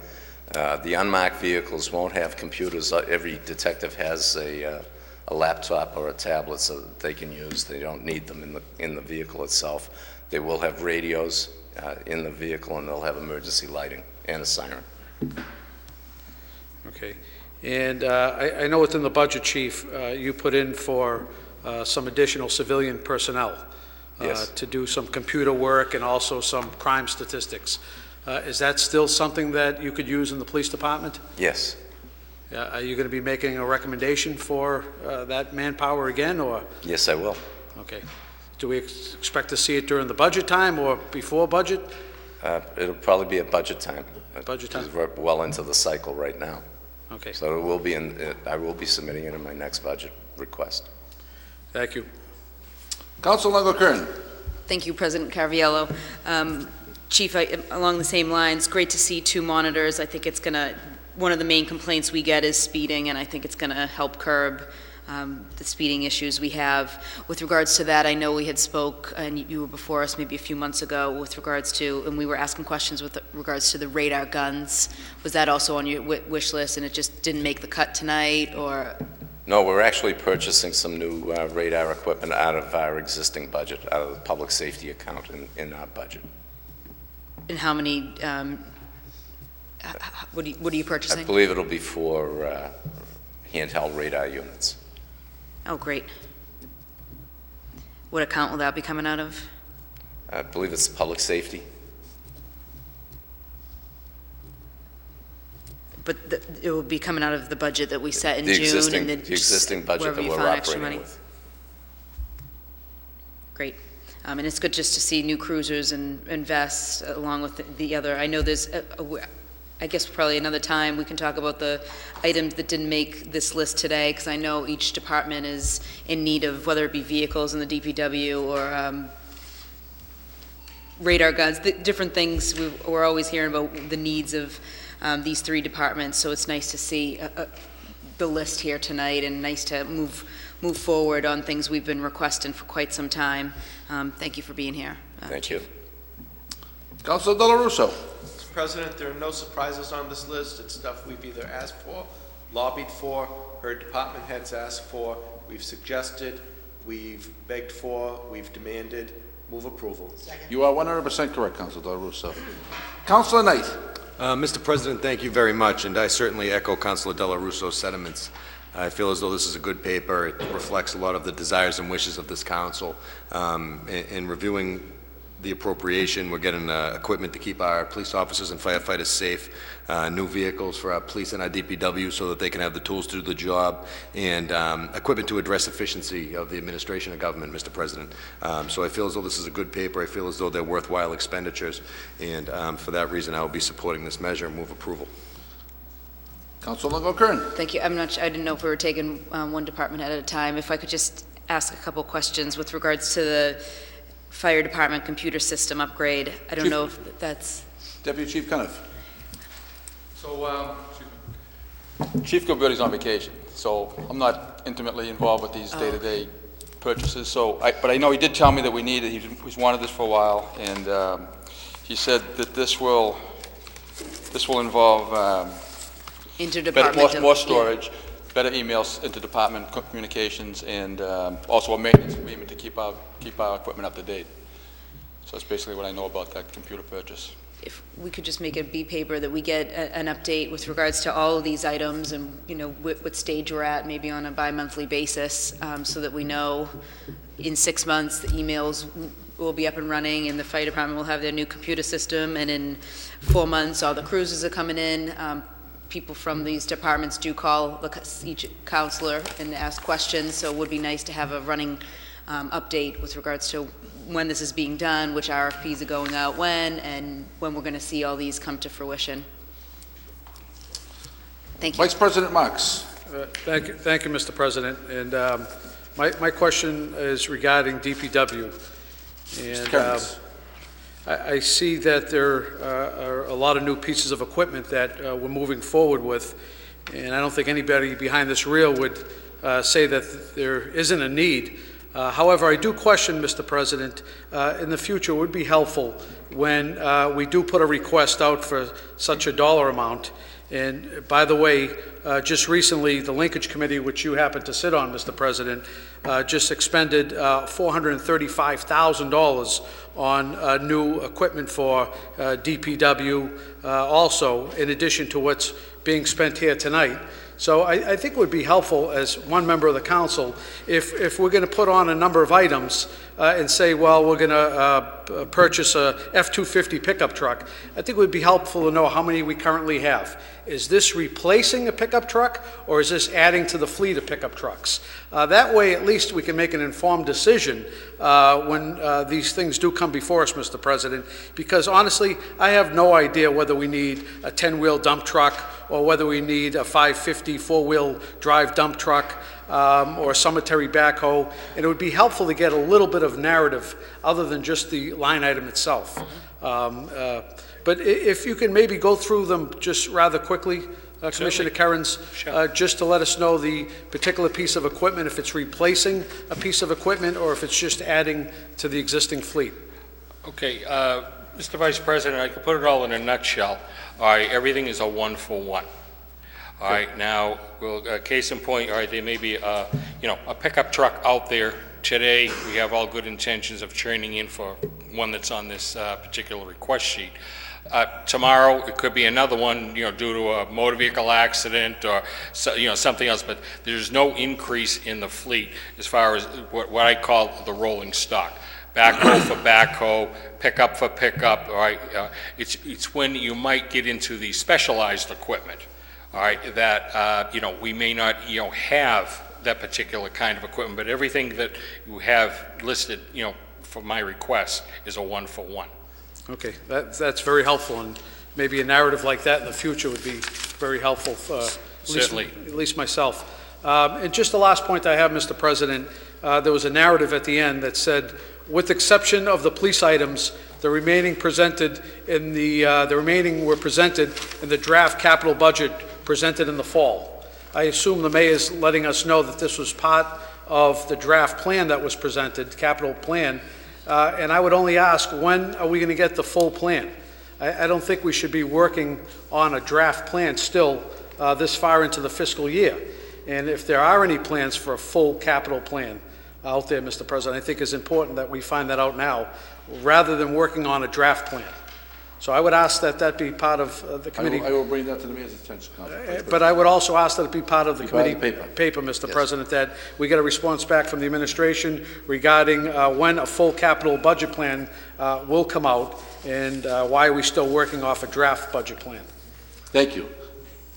[SPEAKER 14] The unmarked vehicles won't have computers. Every detective has a laptop or a tablet so that they can use. They don't need them in the vehicle itself. They will have radios in the vehicle, and they'll have emergency lighting and a siren.
[SPEAKER 4] Okay. And I know within the budget, Chief, you put in for some additional civilian personnel
[SPEAKER 14] Yes.
[SPEAKER 4] to do some computer work and also some crime statistics. Is that still something that you could use in the police department?
[SPEAKER 14] Yes.
[SPEAKER 4] Are you going to be making a recommendation for that manpower again, or?
[SPEAKER 14] Yes, I will.
[SPEAKER 4] Okay. Do we expect to see it during the budget time or before budget?
[SPEAKER 14] It'll probably be at budget time.
[SPEAKER 4] Budget time?
[SPEAKER 14] Because we're well into the cycle right now.
[SPEAKER 4] Okay.
[SPEAKER 14] So it will be I will be submitting it in my next budget request.
[SPEAKER 4] Thank you.
[SPEAKER 1] Councilor Kern.
[SPEAKER 5] Thank you, President Caraviello. Chief, along the same lines, great to see 2 monitors. I think it's going to, one of the main complaints we get is speeding, and I think it's going to help curb the speeding issues we have. With regards to that, I know we had spoke, and you were before us maybe a few months ago, with regards to, and we were asking questions with regards to the radar guns. Was that also on your wish list, and it just didn't make the cut tonight, or?
[SPEAKER 14] No, we're actually purchasing some new radar equipment out of our existing budget, out of the public safety account in our budget.
[SPEAKER 5] And how many, what are you purchasing?
[SPEAKER 14] I believe it'll be for handheld radar units.
[SPEAKER 5] Oh, great. What account will that be coming out of?
[SPEAKER 14] I believe it's public safety.
[SPEAKER 5] But it will be coming out of the budget that we set in June?
[SPEAKER 14] The
[SPEAKER 5] and
[SPEAKER 14] existing budget
[SPEAKER 5] wherever
[SPEAKER 14] that
[SPEAKER 5] you
[SPEAKER 14] we're
[SPEAKER 5] found extra
[SPEAKER 14] operating
[SPEAKER 5] money?
[SPEAKER 14] with.
[SPEAKER 5] Great. And it's good just to see new cruisers and vests along with the other. I know there's, I guess probably another time we can talk about the items that didn't make this list today, because I know each department is in need of, whether it be vehicles in the DPW or radar guns, different things. We're always hearing about the needs of these 3 departments, so it's nice to see the list here tonight, and nice to move forward on things we've been requesting for quite some time. Thank you for being here.
[SPEAKER 14] Thank you.
[SPEAKER 1] Councilor Dela Russo.
[SPEAKER 8] Mr. President, there are no surprises on this list. It's stuff we've either asked for, lobbied for, heard department heads ask for, we've suggested, we've begged for, we've demanded. Move approval.
[SPEAKER 1] You are 100% correct, Councilor Dela Russo. Councilor Knight.
[SPEAKER 9] Mr. President, thank you very much, and I certainly echo Councilor Dela Russo's sentiments. I feel as though this is a good paper. It reflects a lot of the desires and wishes of this council. In reviewing the appropriation, we're getting equipment to keep our police officers and firefighters safe, new vehicles for our police and our DPW so that they can have the tools to do the job, and equipment to address efficiency of the administration of government, Mr. President. So I feel as though this is a good paper. I feel as though they're worthwhile expenditures, and for that reason, I will be supporting this measure and move approval.
[SPEAKER 1] Councilor Kern.
[SPEAKER 5] Thank you. I didn't know if we were taking one department at a time. If I could just ask a couple questions with regards to the fire department computer system upgrade. I don't know if that's...
[SPEAKER 1] Deputy Chief Cuniff.
[SPEAKER 13] So, Chief Gilberti's on vacation, so I'm not intimately involved with these day-to-day purchases. So, but I know he did tell me that we needed. He's wanted this for a while, and he said that this will involve
[SPEAKER 5] interdepartmental,
[SPEAKER 13] more storage, better emails, interdepartment communications, and also a maintenance agreement to keep our equipment up to date. So that's basically what I know about that computer purchase.
[SPEAKER 5] If we could just make it be paper that we get an update with regards to all of these items, and what stage we're at, maybe on a bi-monthly basis, so that we know in 6 months the emails will be up and running, and the fire department will have their new computer system, and in 4 months all the cruisers are coming in. People from these departments do call each counselor and ask questions, so it would be nice to have a running update with regards to when this is being done, which RFPs are going out when, and when we're going to see all these come to fruition. Thank you.
[SPEAKER 1] Vice President Marks.
[SPEAKER 4] Thank you, Mr. President. And my question is regarding DPW. And
[SPEAKER 1] Kearns.
[SPEAKER 4] I see that there are a lot of new pieces of equipment that we're moving forward with, and I don't think anybody behind this reel would say that there isn't a need. However, I do question, Mr. President, in the future, it would be helpful when we do put a request out for such a dollar amount. And by the way, just recently, the Linkage Committee, which you happen to sit on, Mr. President, just expended $435,000 on new equipment for DPW also, in addition to what's being spent here tonight. So I think it would be helpful as one member of the council if we're going to put on a number of items and say, well, we're going to purchase a F-250 pickup truck. I think it would be helpful to know how many we currently have. Is this replacing a pickup truck, or is this adding to the fleet of pickup trucks? That way, at least, we can make an informed decision when these things do come before us, Mr. President, because honestly, I have no idea whether we need a 10-wheel dump truck or whether we need a 550 four-wheel drive dump truck or a cemetery backhoe, and it would be helpful to get a little bit of narrative other than just the line item itself. But if you can maybe go through them just rather quickly, Commissioner Kerins, just to let us know the particular piece of equipment, if it's replacing a piece of equipment or if it's just adding to the existing fleet.
[SPEAKER 11] Okay, Mr. Vice President, I can put it all in a nutshell. All right, everything is a one-for-one. All right, now, case in point, all right, there may be a pickup truck out there today. We have all good intentions of training in for one that's on this particular request sheet. Tomorrow, it could be another one, due to a motor vehicle accident or, something else, but there's no increase in the fleet as far as what I call the rolling stock. Backhoe for backhoe, pickup for pickup, all right? It's when you might get into the specialized equipment, all right, that, we may not, have that particular kind of equipment, but everything that you have listed, for my request is a one-for-one.
[SPEAKER 4] Okay, that's very helpful, and maybe a narrative like that in the future would be very helpful,
[SPEAKER 11] Certainly.
[SPEAKER 4] at least myself. And just the last point I have, Mr. President, there was a narrative at the end that said, with exception of the police items, the remaining were presented in the draft capital budget presented in the fall. I assume the mayor is letting us know that this was part of the draft plan that was presented, capital plan, and I would only ask, when are we going to get the full plan? I don't think we should be working on a draft plan still this far into the fiscal year. And if there are any plans for a full capital plan out there, Mr. President, I think it's important that we find that out now, rather than working on a draft plan. So I would ask that that be part of the committee.
[SPEAKER 1] I will bring that to the mayor's attention, Council.
[SPEAKER 4] But I would also ask that it be part of the committee
[SPEAKER 1] paper,
[SPEAKER 4] Mr. President, that we get a response back from the administration regarding when a full capital budget plan will come out, and why are we still working off a draft budget plan.
[SPEAKER 1] Thank you.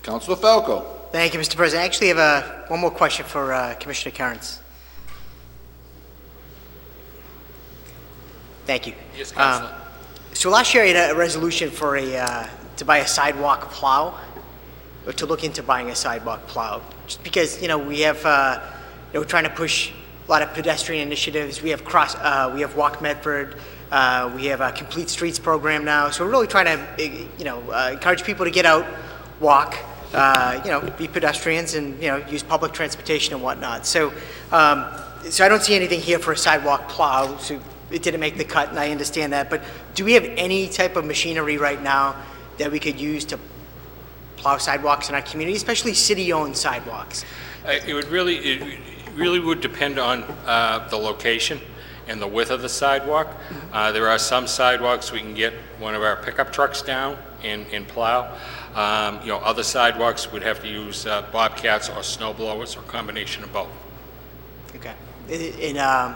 [SPEAKER 1] Councilor Falco.
[SPEAKER 3] Thank you, Mr. President. I actually have one more question for Commissioner Kerins. Thank you.
[SPEAKER 11] Yes, Councilor.
[SPEAKER 3] So last year I had a resolution for to buy a sidewalk plow, or to look into buying a sidewalk plow, just because we have we're trying to push a lot of pedestrian initiatives. We have Walk Medford. We have a Complete Streets program now. So we're really trying to encourage people to get out, walk, be pedestrians, and use public transportation and whatnot. So so I don't see anything here for a sidewalk plow. So it didn't make the cut, and I understand that. But do we have any type of machinery right now that we could use to plow sidewalks in our community, especially city-owned sidewalks?
[SPEAKER 11] It really would depend on the location and the width of the sidewalk. There are some sidewalks we can get one of our pickup trucks down and plow. Other sidewalks would have to use bobcats or snow blowers, or a combination of both.
[SPEAKER 3] Okay. And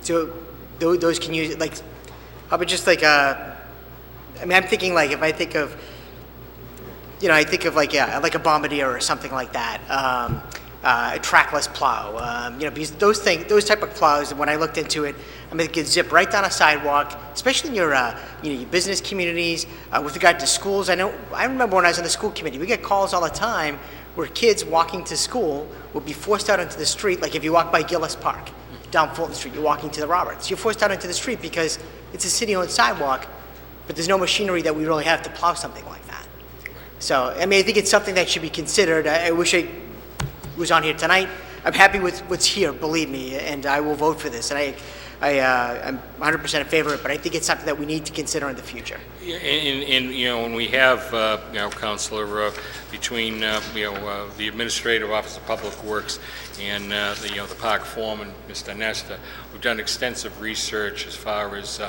[SPEAKER 3] so those can use, like, how about just like I'm thinking, like, if I think of, I think of like a bombardier or something like that, a trackless plow, because those type of plows, when I looked into it, it could zip right down a sidewalk, especially in your your business communities. With regard to schools, I remember when I was on the school committee, we get calls all the time where kids walking to school would be forced out into the street, like if you walk by Gillis Park, down Fulton Street, you're walking to the Roberts. You're forced out into the street because it's a city-owned sidewalk, but there's no machinery that we really have to plow something like that. So, I mean, I think it's something that should be considered. I wish I was on here tonight. I'm happy with what's here, believe me, and I will vote for this. And I'm 100% in favor of it, but I think it's something that we need to consider in the future.
[SPEAKER 12] Yeah, and you know, when we have, you know, Counselor, between, you know, the Administrative Office of Public Works and, you know, the park foreman, Mr. Nesta, we've done extensive research as far as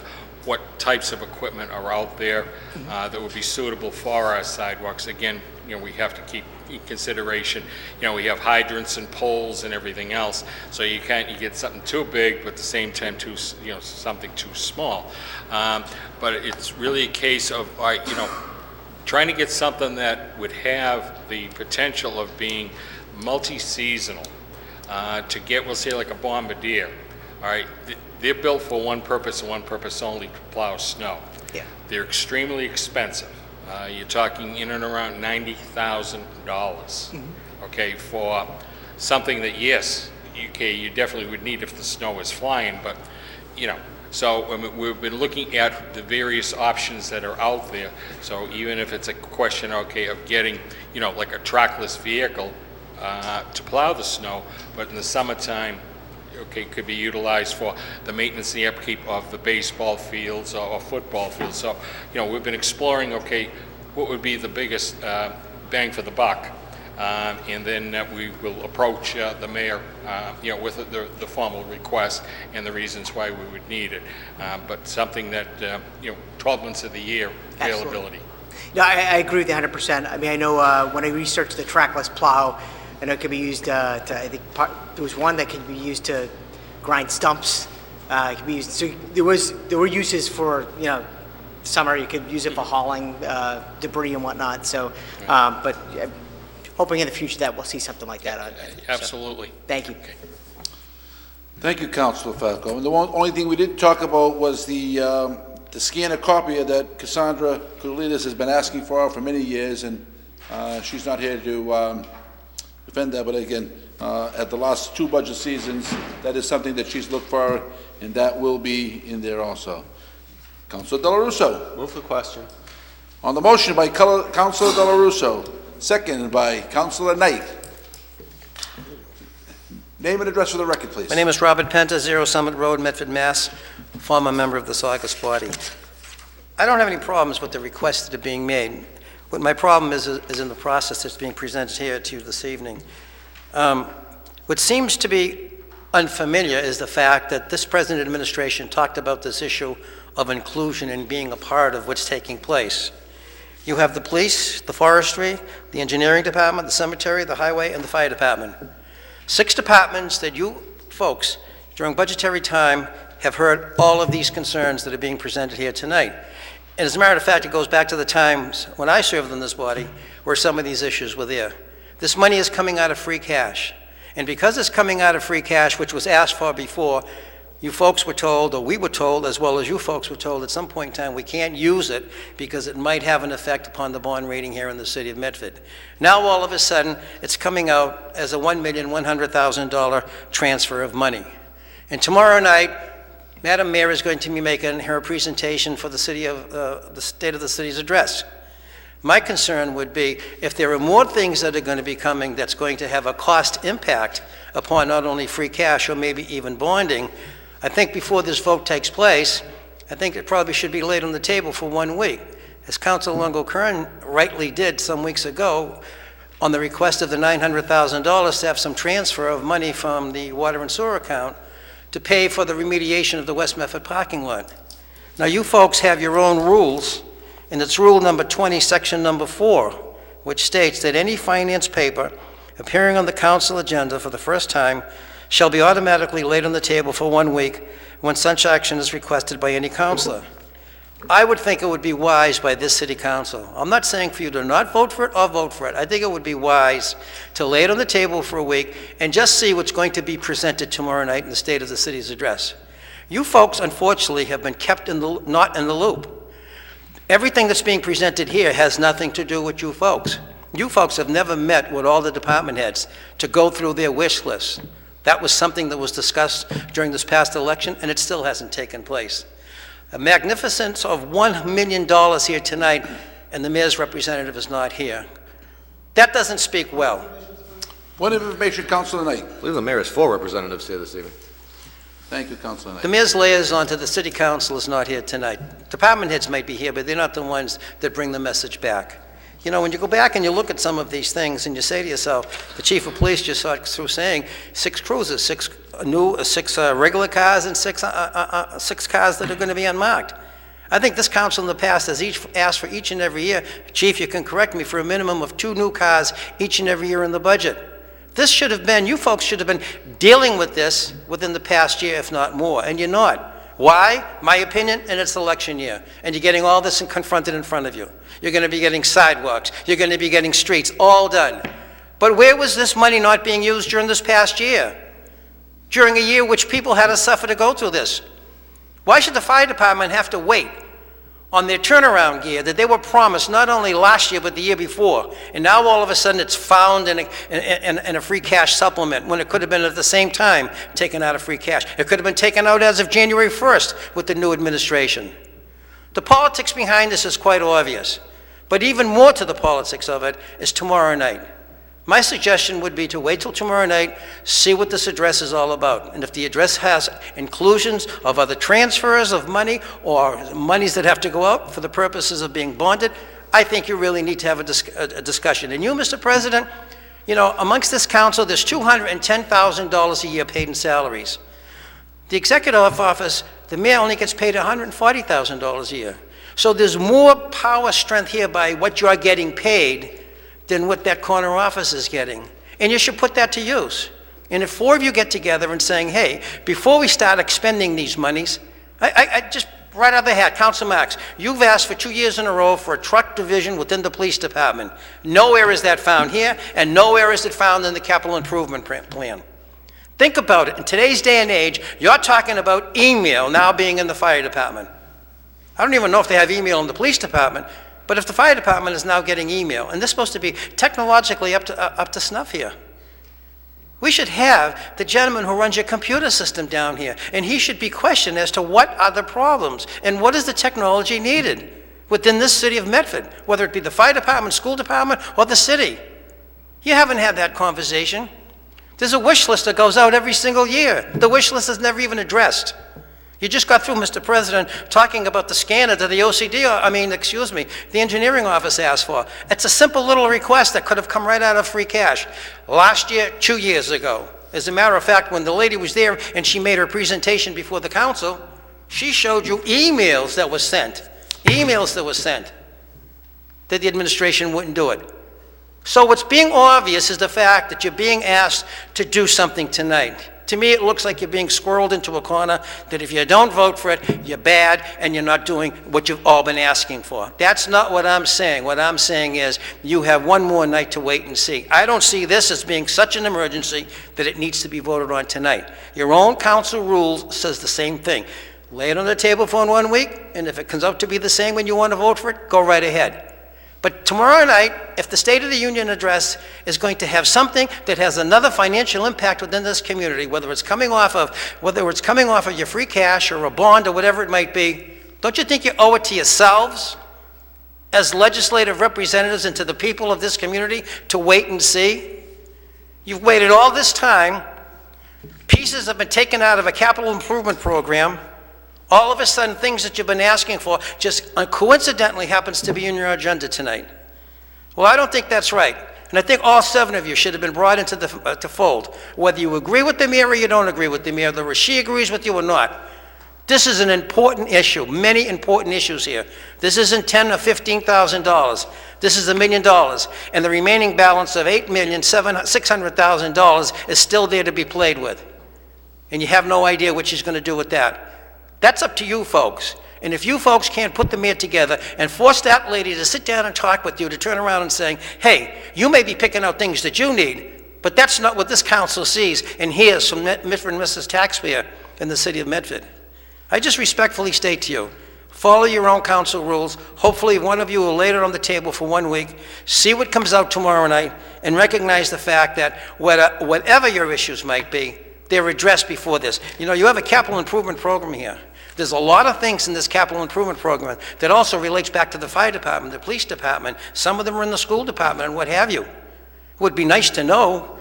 [SPEAKER 12] what types of equipment are out there that would be suitable for our sidewalks. Again, you know, we have to keep in consideration, you know, we have hydrants and poles and everything else, so you get something too big, but at the same time, you know, something too small. But it's really a case of, you know, trying to get something that would have the potential of being multi-seasonal, to get, we'll say, like a bombardier. All right, they're built for one purpose and one purpose only, to plow snow.
[SPEAKER 3] Yeah.
[SPEAKER 12] They're extremely expensive. You're talking in and around $90,000, okay, for something that, yes, okay, you definitely would need if the snow is flying, but, you know, so I mean, we've been looking at the various options that are out there. So even if it's a question, okay, of getting, you know, like a trackless vehicle to plow the snow, but in the summertime, okay, could be utilized for the maintenance and the upkeep of the baseball fields or football fields. So, you know, we've been exploring, okay, what would be the biggest bang for the buck, and then we will approach the mayor, you know, with the formal request and the reasons why we would need it. But something that, you know, 12 months of the year availability.
[SPEAKER 3] No, I agree with you 100%. I mean, I know when I researched the trackless plow, I know it could be used I think there was one that could be used to grind stumps. It could be used, so there were uses for, you know, summer. You could use it for hauling debris and whatnot. So, but hoping in the future that we'll see something like that.
[SPEAKER 12] Absolutely.
[SPEAKER 3] So, thank you.
[SPEAKER 12] Okay.
[SPEAKER 1] Thank you, Councilor Falco. And the only thing we didn't talk about was the scanner copier that Cassandra Koulidas has been asking for many years, and she's not here to defend that, but again, at the last 2 budget seasons, that is something that she's looked for, and that will be in there also. Councilor Dela Russo.
[SPEAKER 8] Move the question.
[SPEAKER 1] On the motion by Councilor Dela Russo, seconded by Councilor Knight. Name and address for the record, please.
[SPEAKER 15] My name is Robert Penta, 0 Summit Road, Medford, Mass., former member of the Saugus body. I don't have any problems with the requests that are being made. What my problem is in the process that's being presented here to you this evening. What seems to be unfamiliar is the fact that this present administration talked about this issue of inclusion and being a part of what's taking place. You have the police, the forestry, the engineering department, the cemetery, the highway, and the fire department. 6 departments that you folks, during budgetary time, have heard all of these concerns that are being presented here tonight. And as a matter of fact, it goes back to the times when I served in this body where some of these issues were there. This money is coming out of free cash. And because it's coming out of free cash, which was asked for before, you folks were told, or we were told, as well as you folks were told at some point in time, we can't use it because it might have an effect upon the bond rating here in the city of Medford. Now, all of a sudden, it's coming out as a $1,100,000 transfer of money. And tomorrow night, Madam Mayor is going to be making her presentation for the city of the State of the City's address. My concern would be if there are more things that are going to be coming that's going to have a cost impact upon not only free cash or maybe even bonding, I think before this vote takes place, I think it probably should be laid on the table for 1 week. As Councilor Longo-Kern rightly did some weeks ago, on the request of the $900,000 to have some transfer of money from the water and sewer account to pay for the remediation of the West Medford parking lot. Now, you folks have your own rules, and it's rule number 20, section number 4, which states that any finance paper appearing on the council agenda for the first time shall be automatically laid on the table for 1 week when such action is requested by any councilor. I would think it would be wise by this city council. I'm not saying for you to not vote for it or vote for it. I think it would be wise to lay it on the table for a week and just see what's going to be presented tomorrow night in the State of the City's address. You folks, unfortunately, have been kept not in the loop. Everything that's being presented here has nothing to do with you folks. You folks have never met with all the department heads to go through their wish list. That was something that was discussed during this past election, and it still hasn't taken place. A magnificence of $1 million here tonight, and the mayor's representative is not here. That doesn't speak well.
[SPEAKER 1] Point of information, Councilor Knight.
[SPEAKER 9] I believe the mayor has 4 representatives here this evening.
[SPEAKER 1] Thank you, Councilor Knight.
[SPEAKER 15] The mayor's liaison to the city council is not here tonight. Department heads might be here, but they're not the ones that bring the message back. You know, when you go back and you look at some of these things and you say to yourself, the chief of police just saw through saying 6 cruisers, 6 regular cars, and 6 cars that are going to be unmarked. I think this council in the past has asked for each and every year, Chief, you can correct me, for a minimum of 2 new cars each and every year in the budget. This should have been, you folks should have been dealing with this within the past year, if not more, and you're not. Why? My opinion, and it's election year, and you're getting all this confronted in front of you. You're going to be getting sidewalks, you're going to be getting streets, all done. But where was this money not being used during this past year? During a year which people had to suffer to go through this. Why should the fire department have to wait on their turnaround gear that they were promised not only last year but the year before, and now all of a sudden it's found in a free cash supplement when it could have been at the same time taken out of free cash? It could have been taken out as of January 1st with the new administration. The politics behind this is quite obvious, but even more to the politics of it is tomorrow night. My suggestion would be to wait till tomorrow night, see what this address is all about. And if the address has inclusions of other transfers of money or monies that have to go out for the purposes of being bonded, I think you really need to have a discussion. And you, Mr. President, you know, amongst this council, there's $210,000 a year paid in salaries. The executive office, the mayor only gets paid $140,000 a year. So there's more power strength here by what you're getting paid than what that corner office is getting. And you should put that to use. And if 4 of you get together and saying, hey, before we start expending these monies, I just, right out of the hat, Council Marks, you've asked for 2 years in a row for a truck division within the police department. Nowhere is that found here, and nowhere is it found in the capital improvement plan. Think about it. In today's day and age, you're talking about email now being in the fire department. I don't even know if they have email in the police department, but if the fire department is now getting email, and this is supposed to be technologically up to snuff here, we should have the gentleman who runs your computer system down here, and he should be questioned as to what are the problems and what is the technology needed within this city of Medford, whether it be the fire department, school department, or the city. You haven't had that conversation. There's a wish list that goes out every single year. The wish list is never even addressed. You just got through, Mr. President, talking about the scanner that the the engineering office asked for. It's a simple little request that could have come right out of free cash. Last year, 2 years ago. As a matter of fact, when the lady was there and she made her presentation before the council, she showed you emails that were sent that the administration wouldn't do it. So what's being obvious is the fact that you're being asked to do something tonight. To me, it looks like you're being squirreled into a corner, that if you don't vote for it, you're bad and you're not doing what you've all been asking for. That's not what I'm saying. What I'm saying is you have 1 more night to wait and see. I don't see this as being such an emergency that it needs to be voted on tonight. Your own council rules says the same thing. Lay it on the table for 1 week, and if it comes out to be the same when you want to vote for it, go right ahead. But tomorrow night, if the State of the Union address is going to have something that has another financial impact within this community, whether it's coming off of your free cash or a bond or whatever it might be, don't you think you owe it to yourselves as legislative representatives and to the people of this community to wait and see? You've waited all this time. Pieces have been taken out of a capital improvement program. All of a sudden, things that you've been asking for just coincidentally happens to be in your agenda tonight. Well, I don't think that's right. And I think all 7 of you should have been brought into the fold. Whether you agree with the mayor or you don't agree with the mayor, whether she agrees with you or not. This is an important issue, many important issues here. This isn't $10,000 or $15,000. This is $1 million. And the remaining balance of $8,600,000 is still there to be played with. And you have no idea what she's going to do with that. That's up to you folks. And if you folks can't put the mayor together and force that lady to sit down and talk with you, to turn around and saying, hey, you may be picking out things that you need, but that's not what this council sees and hears from Medford and Mrs. Taxpayer in the city of Medford. I just respectfully state to you, follow your own council rules. Hopefully 1 of you will lay it on the table for 1 week, see what comes out tomorrow night, and recognize the fact that whatever your issues might be, they're addressed before this. You know, you have a capital improvement program here. There's a lot of things in this capital improvement program that also relates back to the fire department, the police department. Some of them are in the school department and what have you. It would be nice to know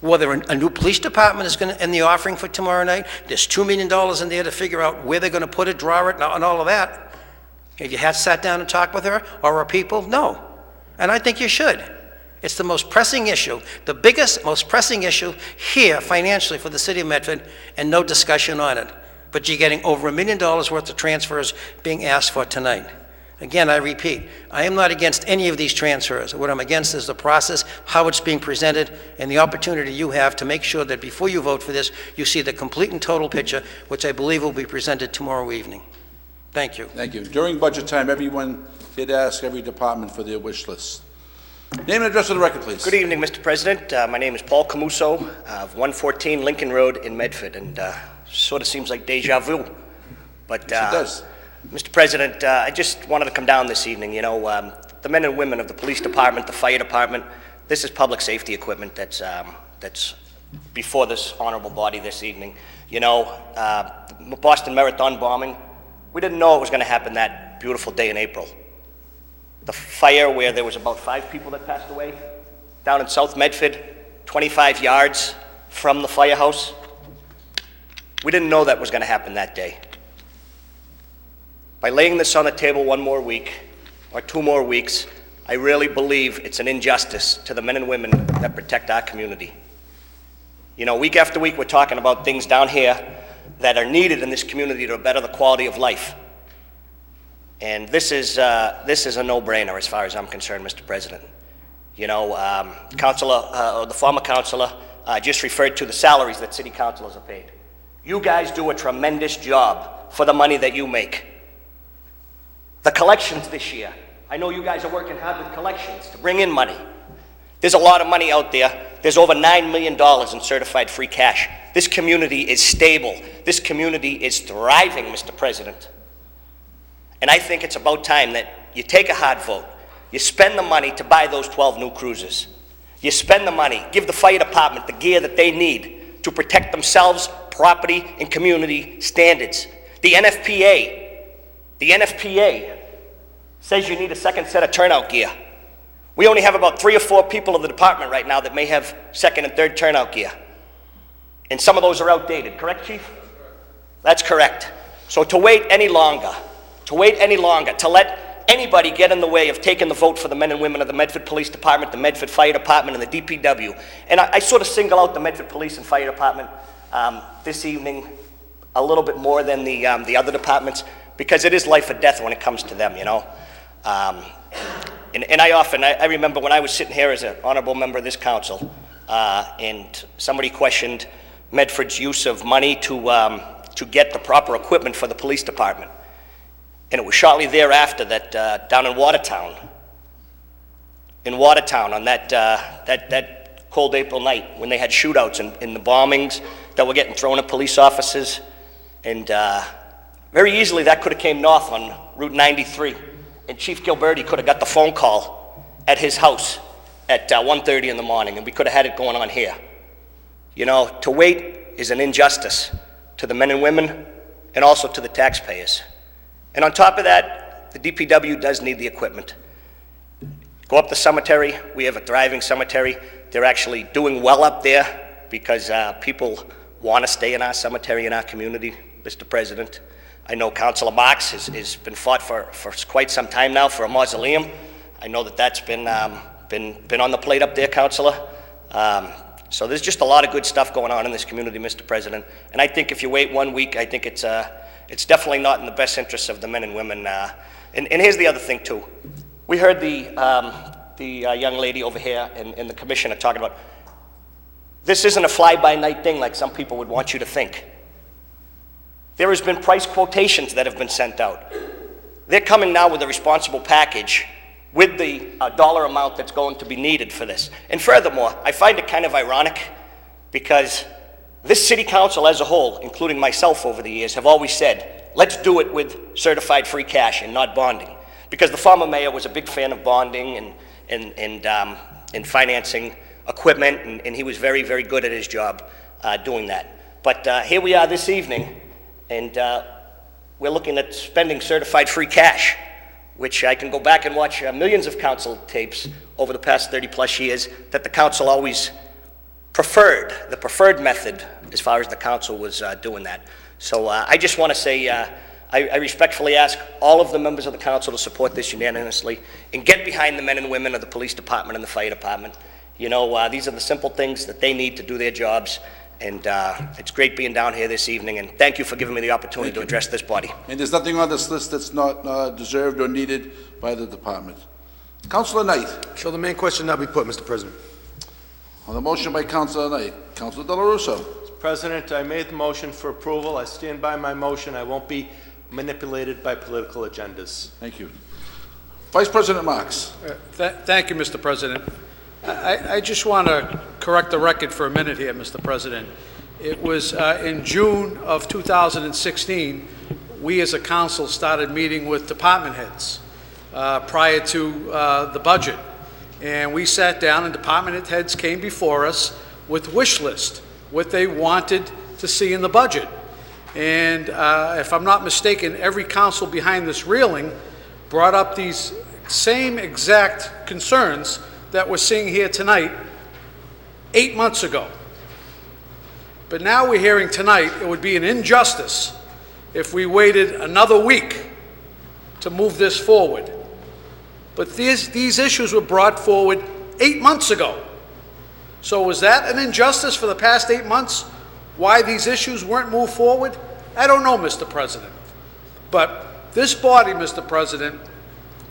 [SPEAKER 15] whether a new police department is going to, in the offering for tomorrow night. There's $2 million in there to figure out where they're going to put it, draw it, and all of that. Have you sat down and talked with her or her people? No. And I think you should. It's the most pressing issue, the biggest, most pressing issue here financially for the city of Medford, and no discussion on it. But you're getting over $1 million worth of transfers being asked for tonight. Again, I repeat, I am not against any of these transfers. What I'm against is the process, how it's being presented, and the opportunity you have to make sure that before you vote for this, you see the complete and total picture, which I believe will be presented tomorrow evening. Thank you.
[SPEAKER 1] Thank you. During budget time, everyone did ask every department for their wish list. Name and address of the record, please.
[SPEAKER 16] Good evening, Mr. President. My name is Paul Camuso of 114 Lincoln Road in Medford, and sort of seems like deja vu. But
[SPEAKER 1] Yes, it does.
[SPEAKER 16] Mr. President, I just wanted to come down this evening. You know, the men and women of the police department, the fire department, this is public safety equipment that's before this honorable body this evening. You know, the Boston Marathon bombing, we didn't know it was going to happen that beautiful day in April. The fire where there was about 5 people that passed away down in South Medford, 25 yards from the firehouse. We didn't know that was going to happen that day. By laying this on the table one more week, or 2 more weeks, I really believe it's an injustice to the men and women that protect our community. You know, week after week we're talking about things down here that are needed in this community to better the quality of life. And this is a no-brainer as far as I'm concerned, Mr. President. You know, the former councilor just referred to the salaries that city councilors are paid. You guys do a tremendous job for the money that you make. The collections this year, I know you guys are working hard with collections to bring in money. There's a lot of money out there. There's over $9 million in certified free cash. This community is stable. This community is thriving, Mr. President. And I think it's about time that you take a hard vote. You spend the money to buy those 12 new cruisers. You spend the money, give the fire department the gear that they need to protect themselves, property, and community standards. The NFPA says you need a second set of turnout gear. We only have about 3 or 4 people in the department right now that may have second and third turnout gear. And some of those are outdated, correct, Chief? That's correct. So to wait any longer, to let anybody get in the way of taking the vote for the men and women of the Medford Police Department, the Medford Fire Department, and the DPW. And I sort of single out the Medford Police and Fire Department this evening a little bit more than the other departments, because it is life or death when it comes to them, you know. And I remember when I was sitting here as an honorable member of this council, and somebody questioned Medford's use of money to get the proper equipment for the police department. And it was shortly thereafter that down in Watertown on that cold April night, when they had shootouts and the bombings that were getting thrown at police officers, and very easily that could have came north on Route 93, and Chief Gilberti could have got the phone call at his house at 1:30 in the morning, and we could have had it going on here. You know, to wait is an injustice to the men and women and also to the taxpayers. And on top of that, the DPW does need the equipment. Go up the cemetery. We have a thriving cemetery. They're actually doing well up there because people want to stay in our cemetery, in our community, Mr. President. I know Councilor Marks has been fought for quite some time now for a mausoleum. I know that's been on the plate up there, Councilor. So there's just a lot of good stuff going on in this community, Mr. President. And I think if you wait 1 week, I think it's definitely not in the best interest of the men and women. And here's the other thing, too. We heard the young lady over here and the commissioner talking about, this isn't a fly-by-night thing like some people would want you to think. There has been price quotations that have been sent out. They're coming now with a responsible package with the dollar amount that's going to be needed for this. And furthermore, I find it kind of ironic because this city council as a whole, including myself over the years, have always said, let's do it with certified free cash and not bonding. Because the former mayor was a big fan of bonding and financing equipment, and he was very, very good at his job. doing that. But here we are this evening, and we're looking at spending certified free cash, which I can go back and watch millions of council tapes over the past 30-plus years that the council always preferred, the preferred method as far as the council was doing that. So I just want to say I respectfully ask all of the members of the council to support this unanimously and get behind the men and women of the police department and the fire department. You know, these are the simple things that they need to do their jobs, and it's great being down here this evening, and thank you for giving me the opportunity to address this body.
[SPEAKER 1] And there's nothing on this list that's not deserved or needed by the department. Councilor Knight.
[SPEAKER 9] Shall the main question now be put, Mr. President?
[SPEAKER 1] On the motion by Councilor Knight, Councilor Dela Russo.
[SPEAKER 8] Mr. President, I made the motion for approval. I stand by my motion. I won't be manipulated by political agendas.
[SPEAKER 1] Thank you. Vice President Marks.
[SPEAKER 4] Thank you, Mr. President. I just want to correct the record for a minute here, Mr. President. It was in June of 2016, we as a council started meeting with department heads prior to the budget. And we sat down and department heads came before us with wish list, what they wanted to see in the budget. And if I'm not mistaken, every council behind this railing brought up these same exact concerns that we're seeing here tonight 8 months ago. But now we're hearing tonight it would be an injustice if we waited another week to move this forward. But these issues were brought forward 8 months ago. So was that an injustice for the past 8 months? Why these issues weren't moved forward? I don't know, Mr. President. But this body, Mr. President,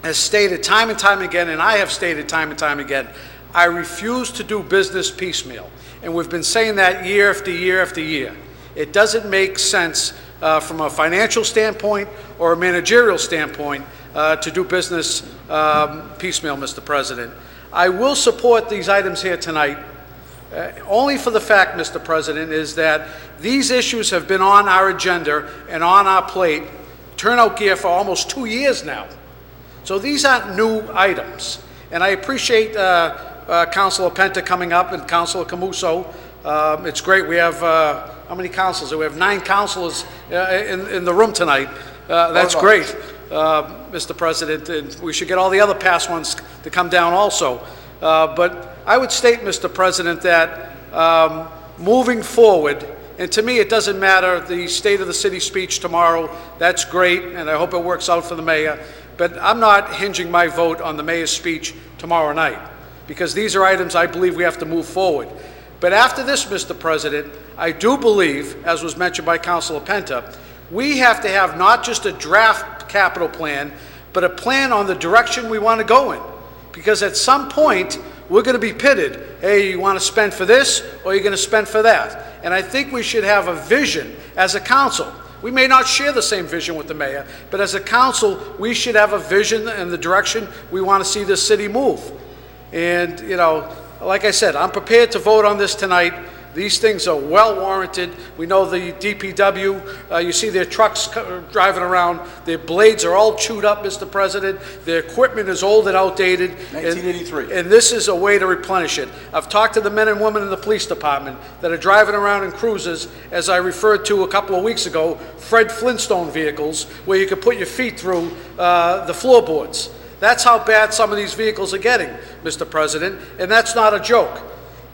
[SPEAKER 4] has stated time and time again, and I have stated time and time again, I refuse to do business piecemeal. And we've been saying that year after year after year. It doesn't make sense from a financial standpoint or a managerial standpoint to do business piecemeal, Mr. President. I will support these items here tonight only for the fact, Mr. President, is that these issues have been on our agenda and on our plate, turnout gear, for almost 2 years now. So these aren't new items. And I appreciate Councilor Penta coming up and Councilor Camuso. It's great. We have, how many councilors? We have 9 councilors in the room tonight. That's great, Mr. President. And we should get all the other past ones to come down also. But I would state, Mr. President, that moving forward, and to me it doesn't matter the State of the City speech tomorrow, that's great, and I hope it works out for the mayor, but I'm not hinging my vote on the mayor's speech tomorrow night, because these are items I believe we have to move forward. But after this, Mr. President, I do believe, as was mentioned by Councilor Penta, we have to have not just a draft capital plan, but a plan on the direction we want to go in. Because at some point, we're going to be pitted. Hey, you want to spend for this, or you're going to spend for that? And I think we should have a vision as a council. We may not share the same vision with the mayor, but as a council, we should have a vision and the direction we want to see this city move. And, you know, like I said, I'm prepared to vote on this tonight. These things are well warranted. We know the DPW, you see their trucks driving around, their blades are all chewed up, Mr. President. Their equipment is old and outdated.
[SPEAKER 1] 1983.
[SPEAKER 4] And this is a way to replenish it. I've talked to the men and women in the police department that are driving around in cruisers, as I referred to a couple of weeks ago, Fred Flintstone vehicles, where you could put your feet through the floorboards. That's how bad some of these vehicles are getting, Mr. President, and that's not a joke.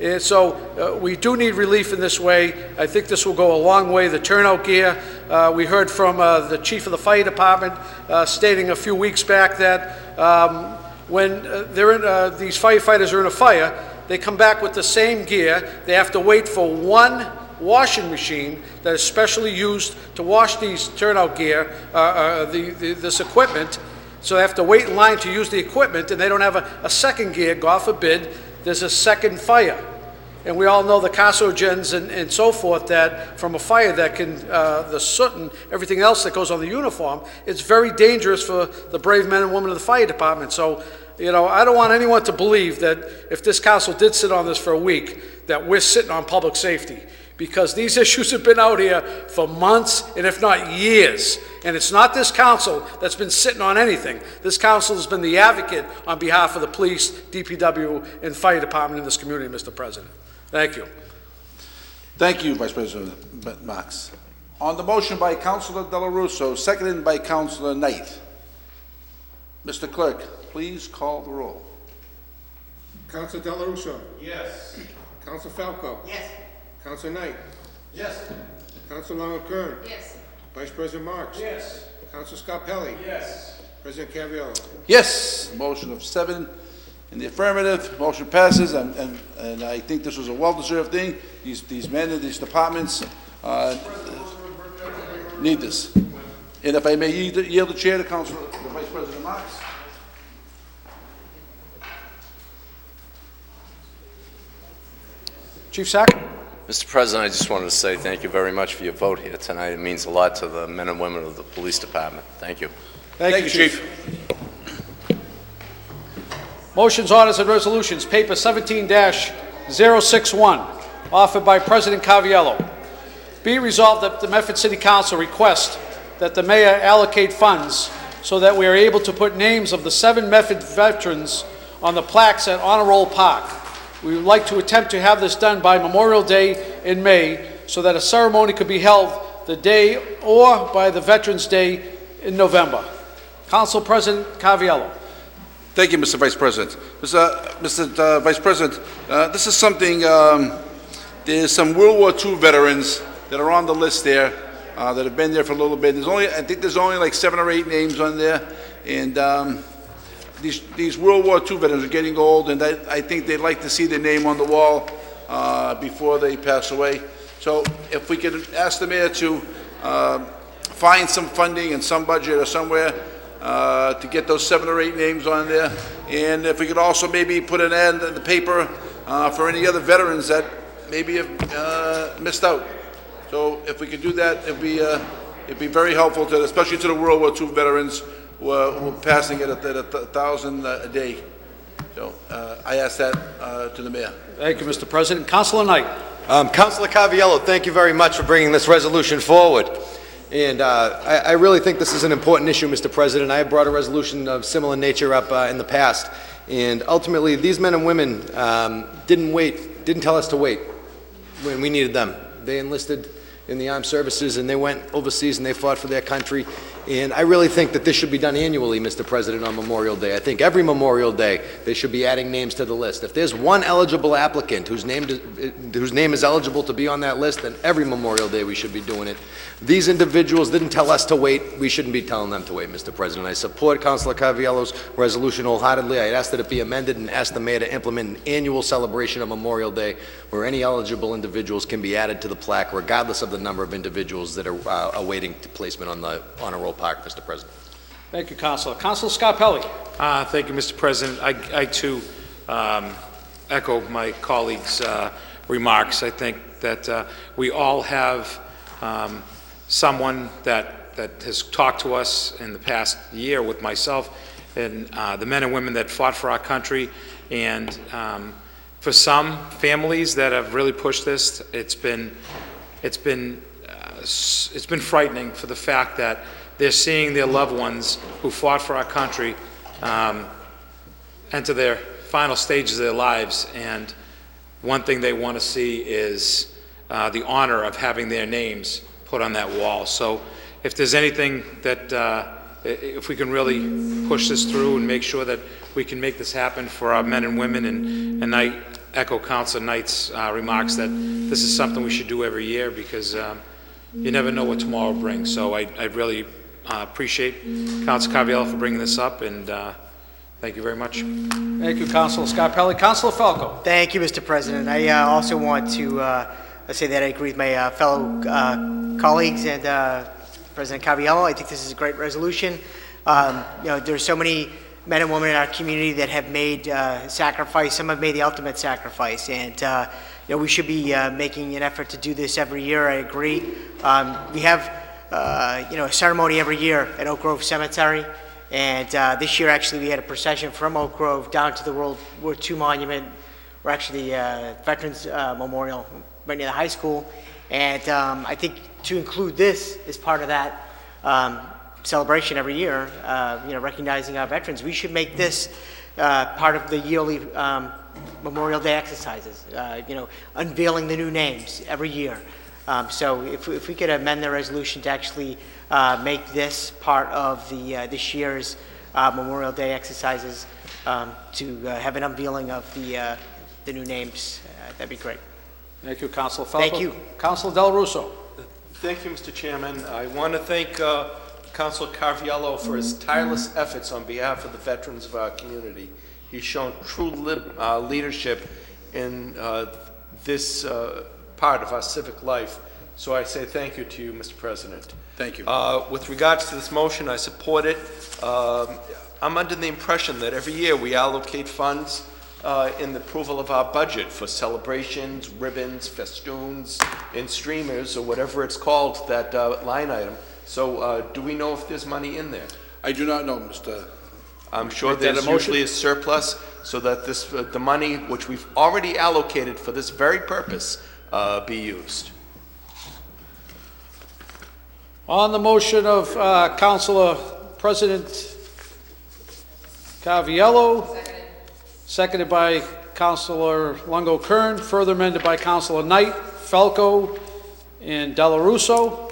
[SPEAKER 4] And so we do need relief in this way. I think this will go a long way. The turnout gear, we heard from the chief of the fire department stating a few weeks back that when these firefighters are in a fire, they come back with the same gear. They have to wait for one washing machine that is specially used to wash these turnout gear, this equipment. So they have to wait in line to use the equipment, and they don't have a second gear. God forbid there's a second fire. And we all know the carcinogens and so forth that from a fire that can, the soot and everything else that goes on the uniform, it's very dangerous for the brave men and women of the fire department. So, you know, I don't want anyone to believe that if this council did sit on this for a week, that we're sitting on public safety. Because these issues have been out here for months and if not years. And it's not this council that's been sitting on anything. This council has been the advocate on behalf of the police, DPW, and fire department in this community, Mr. President. Thank you.
[SPEAKER 1] Thank you, Vice President Marks. On the motion by Councilor Dela Russo, seconded by Councilor Knight. Mr. Clerk, please call the roll.
[SPEAKER 2] Council Dela Russo.
[SPEAKER 8] Yes.
[SPEAKER 2] Council Falco.
[SPEAKER 3] Yes.
[SPEAKER 2] Council Knight.
[SPEAKER 8] Yes.
[SPEAKER 2] Council Long Kern.
[SPEAKER 5] Yes.
[SPEAKER 2] Vice President Marks.
[SPEAKER 8] Yes.
[SPEAKER 2] Council Scarpelli.
[SPEAKER 8] Yes.
[SPEAKER 2] President Cavallaro.
[SPEAKER 1] Yes. Motion of 7 in the affirmative. Motion passes, and I think this was a well-deserved thing. These men in these departments need this. And if I may yield the chair to the Vice President Marks.
[SPEAKER 4] Chief Sack?
[SPEAKER 14] Mr. President, I just wanted to say thank you very much for your vote here tonight. It means a lot to the men and women of the police department. Thank you.
[SPEAKER 1] Thank you, Chief.
[SPEAKER 4] Motions, orders, and resolutions. Paper 17-061, offered by President Cavallaro. Be resolved that the Medford City Council request that the mayor allocate funds so that we are able to put names of the 7 Medford veterans on the plaques at Honor Roll Park. We would like to attempt to have this done by Memorial Day in May so that a ceremony could be held the day or by the Veterans Day in November. Council President Cavallaro.
[SPEAKER 1] Thank you, Mr. Vice President. Mr. Vice President, this is something, there's some World War II veterans that are on the list there that have been there for a little bit. I think there's only like 7 or 8 names on there, and these World War II veterans are getting old, and I think they'd like to see their name on the wall before they pass away. So if we could ask the mayor to find some funding and some budget or somewhere to get those 7 or 8 names on there, and if we could also maybe put an ad in the paper for any other veterans that maybe have missed out. So if we could do that, it'd be very helpful to, especially to the World War II veterans who are passing it at 1,000 a day. So I ask that to the mayor.
[SPEAKER 4] Thank you, Mr. President. Councilor Knight.
[SPEAKER 9] Councilor Cavallaro, thank you very much for bringing this resolution forward. And I really think this is an important issue, Mr. President. I have brought a resolution of similar nature up in the past. And ultimately, these men and women didn't tell us to wait when we needed them. They enlisted in the armed services, and they went overseas and they fought for their country. And I really think that this should be done annually, Mr. President, on Memorial Day. I think every Memorial Day they should be adding names to the list. If there's one eligible applicant whose name is eligible to be on that list, then every Memorial Day we should be doing it. These individuals didn't tell us to wait. We shouldn't be telling them to wait, Mr. President. I support Councilor Caviello's resolution wholeheartedly. I'd ask that it be amended and ask the mayor to implement an annual celebration of Memorial Day where any eligible individuals can be added to the plaque, regardless of the number of individuals that are awaiting placement on the Honor Roll Park, Mr. President.
[SPEAKER 4] Thank you, Councilor. Councilor Scarpelli.
[SPEAKER 6] Thank you, Mr. President. I too echo my colleagues' remarks. I think that we all have someone that has talked to us in the past year with myself and the men and women that fought for our country. And for some families that have really pushed this, it's been frightening for the fact that they're seeing their loved ones who fought for our country enter their final stages of their lives, and one thing they want to see is the honor of having their names put on that wall. So if there's anything that, if we can really push this through and make sure that we can make this happen for our men and women, and I echo Councilor Knight's remarks that this is something we should do every year, because you never know what tomorrow brings. So I really appreciate Councilor Cavallaro for bringing this up, and thank you very much.
[SPEAKER 4] Thank you, Councilor Scarpelli. Councilor Falco.
[SPEAKER 3] Thank you, Mr. President. I also want to say that I agree with my fellow colleagues and President Cavallaro. I think this is a great resolution. There's so many men and women in our community that have made sacrifice. Some have made the ultimate sacrifice, and we should be making an effort to do this every year. I agree. We have a ceremony every year at Oak Grove Cemetery, and this year actually we had a procession from Oak Grove down to the World War II Monument, or actually the Veterans Memorial right near the high school. And I think to include this as part of that celebration every year, recognizing our veterans, we should make this part of the yearly Memorial Day exercises, unveiling the new names every year. So if we could amend the resolution to actually make this part of this year's Memorial Day exercises, to have an unveiling of the new names, that'd be great.
[SPEAKER 4] Thank you, Councilor Falco.
[SPEAKER 3] Thank you.
[SPEAKER 4] Councilor Del Russo.
[SPEAKER 8] Thank you, Mr. Chairman. I want to thank Councilor Carviallo for his tireless efforts on behalf of the veterans of our community. He's shown true leadership in this part of our civic life. So I say thank you to you, Mr. President.
[SPEAKER 1] Thank you.
[SPEAKER 8] With regards to this motion, I support it. I'm under the impression that every year we allocate funds in the approval of our budget for celebrations, ribbons, festoons, and streamers, or whatever it's called, that line item. So do we know if there's money in there?
[SPEAKER 1] I do not know, Mr.
[SPEAKER 8] I'm sure there's usually a surplus, so that the money which we've already allocated for this very purpose be used.
[SPEAKER 4] On the motion of Councilor President Carviallo, seconded by Councilor Longo-Kern, further amended by Councilor Knight, Falco, and Della Russo.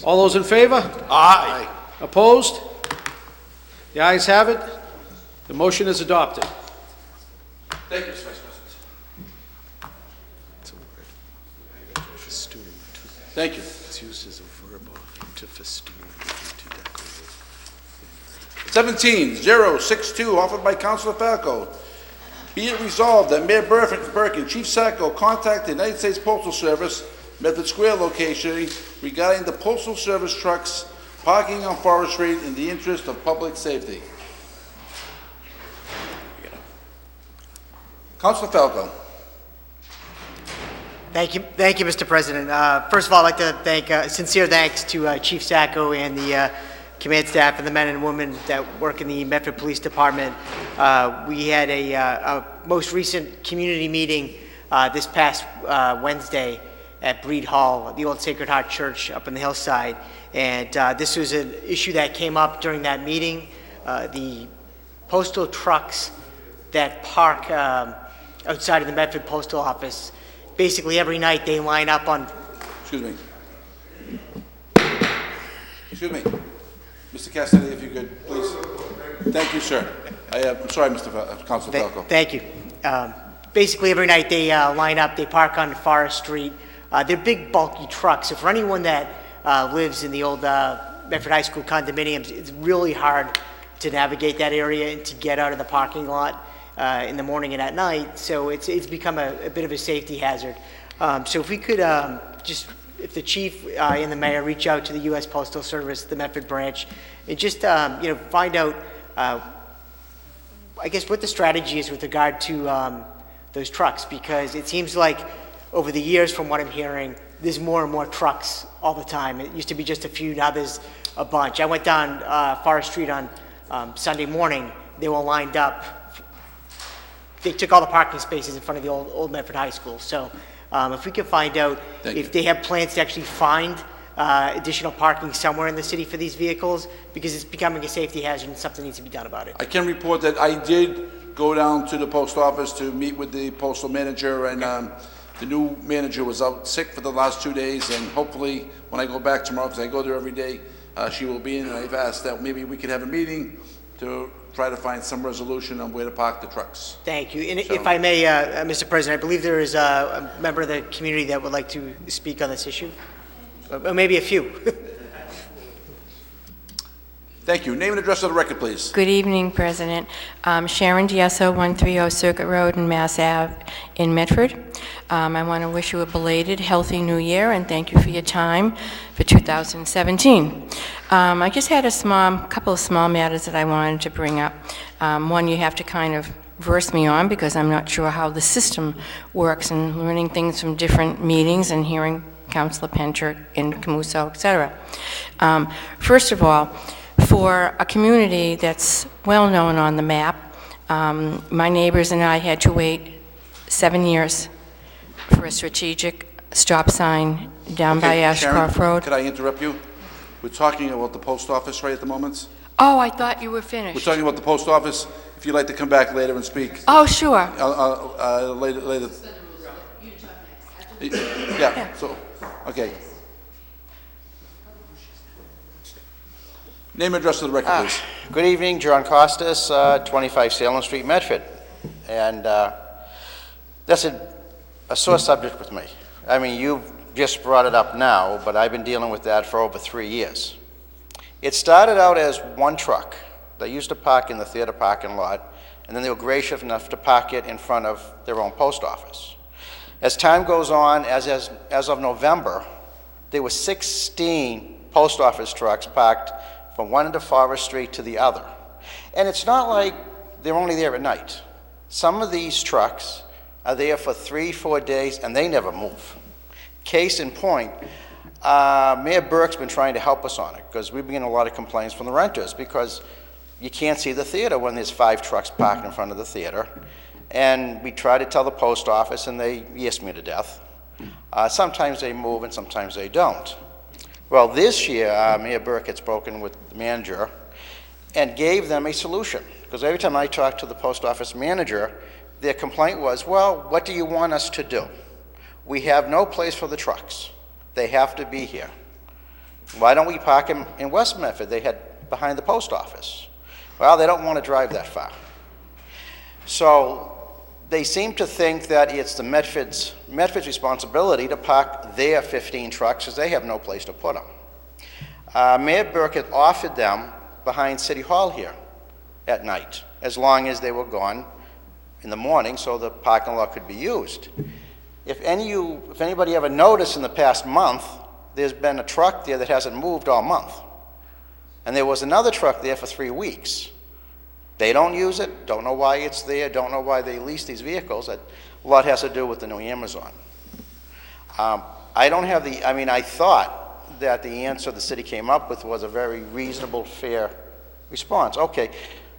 [SPEAKER 4] All those in favor?
[SPEAKER 8] Aye.
[SPEAKER 4] Opposed? The ayes have it. The motion is adopted.
[SPEAKER 1] Thank you, Mr. Vice President. Thank you.
[SPEAKER 17] It's used as a verb to festoon, to decorate.
[SPEAKER 1] 17-062, offered by Councilor Falco. Be it resolved that Mayor Birkin, Chief Sacco, contact the United States Postal Service, Medford Square location, regarding the Postal Service trucks parking on Forest Street in the interest of public safety. Councilor Falco.
[SPEAKER 3] Thank you, Mr. President. First of all, I'd like to thank, sincere thanks to Chief Sacco and the command staff and the men and women that work in the Medford Police Department. We had a most recent community meeting this past Wednesday at Breed Hall, the old Sacred Heart Church up in the hillside. And this was an issue that came up during that meeting. The postal trucks that park outside of the Medford Postal Office, basically every night they line up on...
[SPEAKER 1] Excuse me. Excuse me. Mr. Cassidy, if you could, please. Thank you, sir. I'm sorry, Councilor Falco.
[SPEAKER 3] Thank you. Basically every night they line up, they park on Forest Street. They're big, bulky trucks. So for anyone that lives in the old Medford High School condominiums, it's really hard to navigate that area and to get out of the parking lot in the morning and at night. So it's become a bit of a safety hazard. So if we could just, if the chief and the mayor reach out to the U.S. Postal Service, the Medford branch, and just find out, I guess, what the strategy is with regard to those trucks, because it seems like over the years, from what I'm hearing, there's more and more trucks all the time. It used to be just a few, now there's a bunch. I went down Forest Street on Sunday morning. They were lined up. They took all the parking spaces in front of the old Medford High School. So if we could find out if they have plans to actually find additional parking somewhere in the city for these vehicles, because it's becoming a safety hazard and something needs to be done about it.
[SPEAKER 1] I can report that I did go down to the post office to meet with the postal manager, and the new manager was out sick for the last 2 days, and hopefully when I go back tomorrow, because I go there every day, she will be in, and I've asked that maybe we could have a meeting to try to find some resolution on where to park the trucks.
[SPEAKER 3] Thank you. And if I may, Mr. President, I believe there is a member of the community that would like to speak on this issue, or maybe a few.
[SPEAKER 1] Thank you. Name and address of the record, please.
[SPEAKER 18] Good evening, President. Sharon Diesso, 130 Circuit Road in Mass Ave in Medford. I want to wish you a belated, healthy new year, and thank you for your time for 2017. I just had a couple of small matters that I wanted to bring up. One you have to kind of verse me on, because I'm not sure how the system works, and learning things from different meetings and hearing Councilor Pencher and Camuso, et cetera. First of all, for a community that's well known on the map, my neighbors and I had to wait 7 years for a strategic stop sign down by Ashcroft
[SPEAKER 1] Sharon,
[SPEAKER 18] Road.
[SPEAKER 1] could I interrupt you? We're talking about the post office right at the moment.
[SPEAKER 18] Oh, I thought you were
[SPEAKER 1] We're
[SPEAKER 18] finished.
[SPEAKER 1] talking about the post office. If you'd like to come back later and speak,
[SPEAKER 18] Oh, sure.
[SPEAKER 1] later. Yeah, so, okay. Name and address to the record, please.
[SPEAKER 19] Good evening, John Costas, 25 Salem Street, Medford. And that's a sore subject with me. I mean, you've just brought it up now, but I've been dealing with that for over 3 years. It started out as one truck. They used to park in the theater parking lot, and then they were gracious enough to park it in front of their own post office. As time goes on, as of November, there were 16 post office trucks parked from one end of Forest Street to the other. And it's not like they're only there at night. Some of these trucks are there for 3-4 days, and they never move. Case in point, Mayor Burke's been trying to help us on it, because we've been getting a lot of complaints from the renters, because you can't see the theater when there's 5 trucks parked in front of the theater. And we try to tell the post office, and they yes me to death. Sometimes they move, and sometimes they don't. Well, this year, Mayor Burke had spoken with the manager and gave them a solution. Because every time I talked to the post office manager, their complaint was, well, what do you want us to do? We have no place for the trucks. They have to be here. Why don't we park them in West Medford? They had behind the post office. Well, they don't want to drive that far. So they seem to think that it's the Medford's responsibility to park their 15 trucks, because they have no place to put them. Mayor Burke had offered them behind City Hall here at night, as long as they were gone in the morning, so the parking lot could be used. If anybody ever noticed in the past month, there's been a truck there that hasn't moved all month. And there was another truck there for 3 weeks. They don't use it, don't know why it's there, don't know why they lease these vehicles. A lot has to do with the new Amazon. I thought that the answer the city came up with was a very reasonable, fair response. Okay,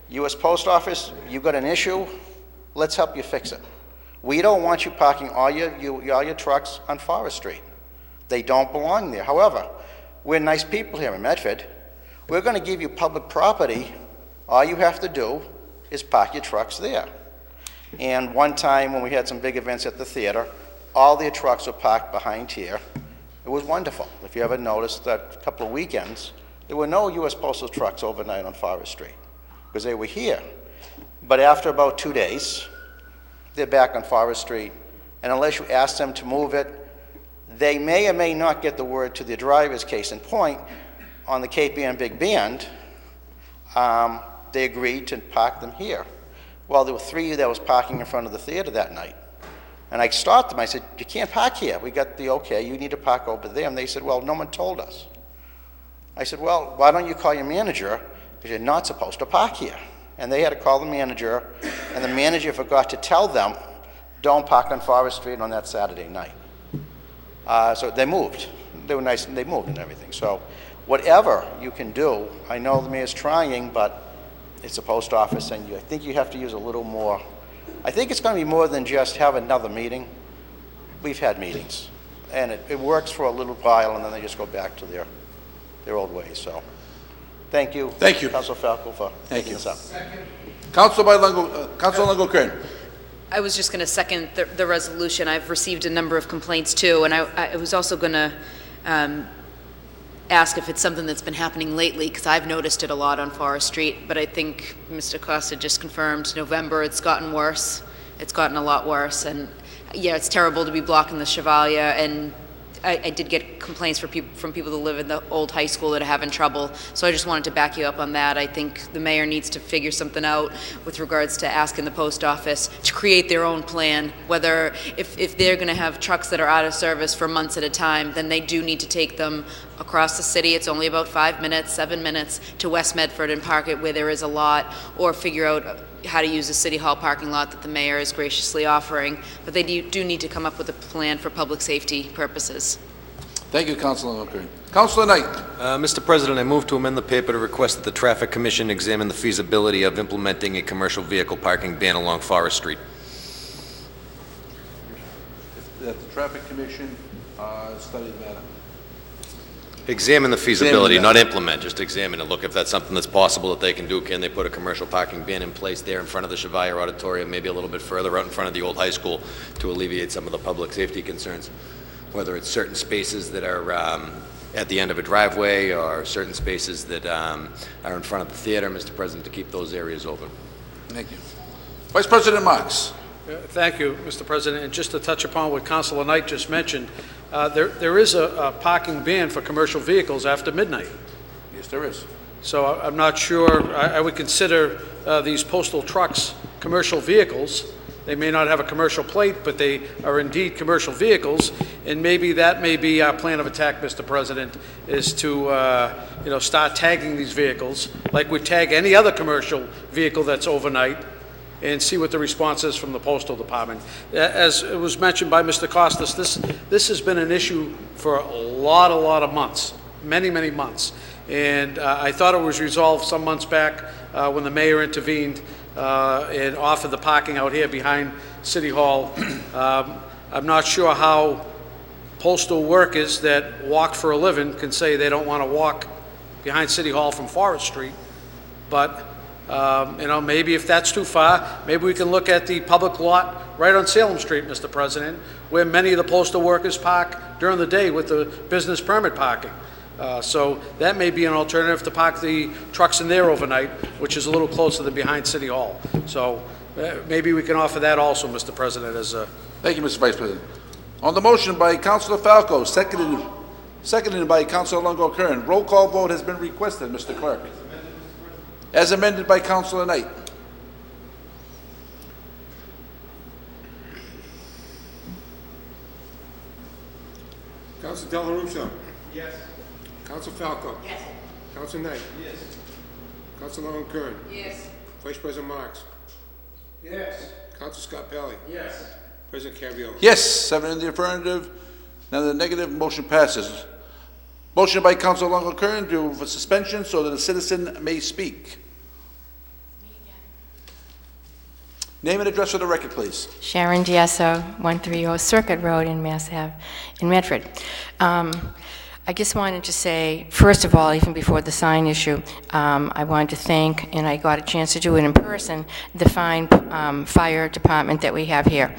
[SPEAKER 19] U.S. Post Office, you got an issue, let's help you fix it. We don't want you parking all your trucks on Forest Street. They don't belong there. However, we're nice people here in Medford. We're going to give you public property. All you have to do is park your trucks there. And one time when we had some big events at the theater, all their trucks were parked behind here. It was wonderful. If you ever noticed that a couple of weekends, there were no U.S. Postal trucks overnight on Forest Street, because they were here. But after about 2 days, they're back on Forest Street, and unless you ask them to move it, they may or may not get the word to their drivers. Case in point, on the Cape Ann Big Band, they agreed to park them here. Well, there were 3 that was parking in front of the theater that night. And I stopped them. I said, you can't park here. We got the okay. You need to park over there. And they said, well, no one told us. I said, well, why don't you call your manager, because you're not supposed to park here. And they had to call the manager, and the manager forgot to tell them, don't park on Forest Street on that Saturday night. So they moved. They were nice, and they moved and everything. So whatever you can do, I know the mayor's trying, but it's a post office, and I think you have to use a little more. I think it's going to be more than just have another meeting. We've had meetings, and it works for a little while, and then they just go back to their old ways. So thank you.
[SPEAKER 1] Thank you.
[SPEAKER 19] Councilor Falco for taking this up.
[SPEAKER 1] Councilor Longo-Kern.
[SPEAKER 5] I was just going to second the resolution. I've received a number of complaints too, and I was also going to ask if it's something that's been happening lately, because I've noticed it a lot on Forest Street, but I think Mr. Costa just confirmed November it's gotten worse. It's gotten a lot worse, and yeah, it's terrible to be blocking the Chevalier, and I did get complaints from people that live in the old high school that are having trouble, so I just wanted to back you up on that. I think the mayor needs to figure something out with regards to asking the post office to create their own plan, whether if they're going to have trucks that are out of service for months at a time, then they do need to take them across the city. It's only about 5 minutes, 7 minutes to West Medford and park it where there is a lot, or figure out how to use the City Hall parking lot that the mayor is graciously offering. But they do need to come up with a plan for public safety purposes.
[SPEAKER 1] Thank you, Councilor Longo-Kern. Councilor Knight.
[SPEAKER 9] Mr. President, I move to amend the paper to request that the Traffic Commission examine the feasibility of implementing a commercial vehicle parking ban along Forest Street.
[SPEAKER 1] That the Traffic Commission study the matter.
[SPEAKER 9] Examine the feasibility,
[SPEAKER 1] Examine that.
[SPEAKER 9] not implement, just examine it. Look if that's something that's possible that they can do. Can they put a commercial parking ban in place there in front of the Chevalier Auditorium, maybe a little bit further out in front of the old high school to alleviate some of the public safety concerns? Whether it's certain spaces that are at the end of a driveway or certain spaces that are in front of the theater, Mr. President, to keep those areas open.
[SPEAKER 1] Thank you. Vice President Marks.
[SPEAKER 4] Thank you, Mr. President. And just to touch upon what Councilor Knight just mentioned, there is a parking ban for commercial vehicles after midnight.
[SPEAKER 1] Yes, there is.
[SPEAKER 4] So I'm not sure, I would consider these postal trucks commercial vehicles. They may not have a commercial plate, but they are indeed commercial vehicles, and maybe that may be our plan of attack, Mr. President, is to start tagging these vehicles like we tag any other commercial vehicle that's overnight, and see what the response is from the Postal Department. As it was mentioned by Mr. Costas, this has been an issue for a lot of months, many months. And I thought it was resolved some months back when the mayor intervened and offered the parking out here behind City Hall. I'm not sure how postal workers that walk for a living can say they don't want to walk behind City Hall from Forest Street, but maybe if that's too far, maybe we can look at the public lot right on Salem Street, Mr. President, where many of the postal workers park during the day with the business permit parking. So that may be an alternative to park the trucks in there overnight, which is a little closer than behind City Hall. So maybe we can offer that also, Mr. President, as a...
[SPEAKER 1] Thank you, Mr. Vice President. On the motion by Councilor Falco, seconded by Councilor Longo-Kern, roll call vote has been requested, Mr. Clerk. As amended by Councilor Knight.
[SPEAKER 2] Council Del Russo.
[SPEAKER 3] Yes.
[SPEAKER 2] Council Falco.
[SPEAKER 3] Yes.
[SPEAKER 2] Council Knight.
[SPEAKER 3] Yes.
[SPEAKER 2] Council Longo-Kern.
[SPEAKER 3] Yes.
[SPEAKER 2] Vice President Marks.
[SPEAKER 3] Yes.
[SPEAKER 2] Council Scott Pelley.
[SPEAKER 3] Yes.
[SPEAKER 2] President Caviola.
[SPEAKER 1] Yes, 7 in the affirmative, none in the negative, motion passes. Motion by Councilor Longo-Kern for suspension so that a citizen may speak. Name and address for the record, please.
[SPEAKER 18] Sharon Diesso, 130 Circuit Road in Mass Ave, in Medford. I just wanted to say, first of all, even before the sign issue, I wanted to thank, and I got a chance to do it in person, the fine fire department that we have here.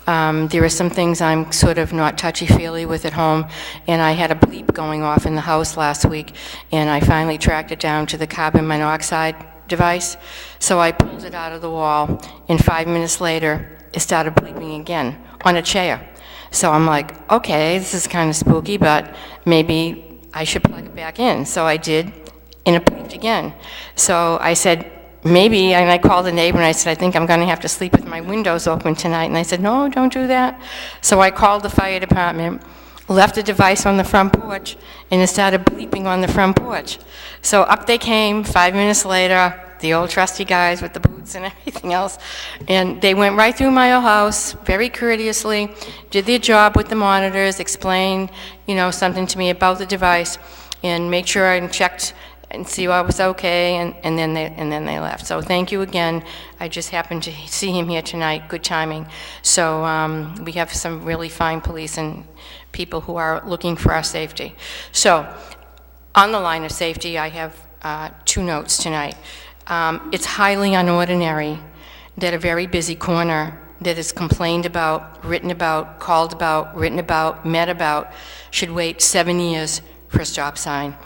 [SPEAKER 18] There are some things I'm sort of not touchy-feely with at home, and I had a bleep going off in the house last week, and I finally tracked it down to the carbon monoxide device. So I pulled it out of the wall, and 5 minutes later, it started bleeping again on a chair. So I'm like, okay, this is kind of spooky, but maybe I should plug it back in. So I did, and it bleeped again. So I said, maybe, and I called the neighbor and I said, I think I'm going to have to sleep with my windows open tonight. And they said, no, don't do that. So I called the fire department, left the device on the front porch, and it started bleeping on the front porch. So up they came 5 minutes later, the old trusty guys with the boots and everything else, and they went right through my house very courteously, did their job with the monitors, explained, something to me about the device, and make sure I checked and see I was okay, and then they left. So thank you again. I just happened to see him here tonight. Good timing. So we have some really fine police and people who are looking for our safety. So on the line of safety, I have 2 notes tonight. It's highly unordinary that a very busy corner that is complained about, written about, called about, written about, met about, should wait 7 years for a stop sign.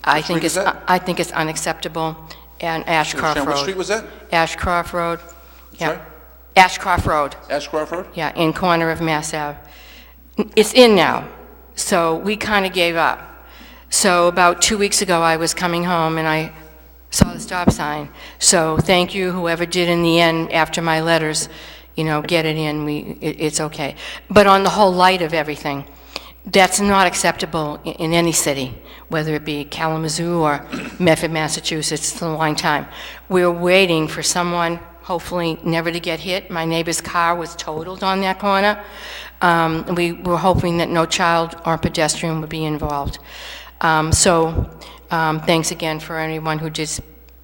[SPEAKER 18] I think it's unacceptable. And Ashcroft Road.
[SPEAKER 1] What street was that?
[SPEAKER 18] Ashcroft Road. Yeah.
[SPEAKER 1] Sorry?
[SPEAKER 18] Ashcroft Road.
[SPEAKER 1] Ashcroft Road?
[SPEAKER 18] Yeah, in corner of Mass Ave. It's in now, so we kind of gave up. So about 2 weeks ago, I was coming home and I saw the stop sign. So thank you, whoever did in the end after my letters, get it in. It's okay. But on the whole light of everything, that's not acceptable in any city, whether it be Kalamazoo or Medford, Massachusetts. It's a long time. We're waiting for someone, hopefully never to get hit. My neighbor's car was totaled on that corner. We were hoping that no child or pedestrian would be involved. Thanks again for anyone who did,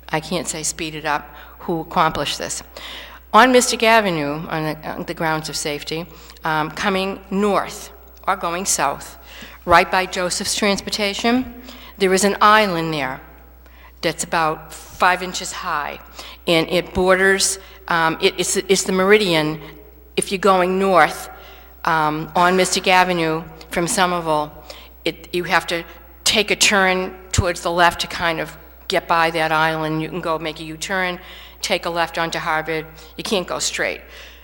[SPEAKER 18] I can't say speed it up, who accomplished this. On Mystic Avenue, on the grounds of safety, coming north or going south, right by Joseph's Transportation. There is an island there that's about 5 inches high, and it borders, it's the meridian if you're going north on Mystic Avenue from Somerville. You have to take a turn towards the left to kind of get by that island. You can go make a U-turn, take a left onto Harvard. You can't go straight.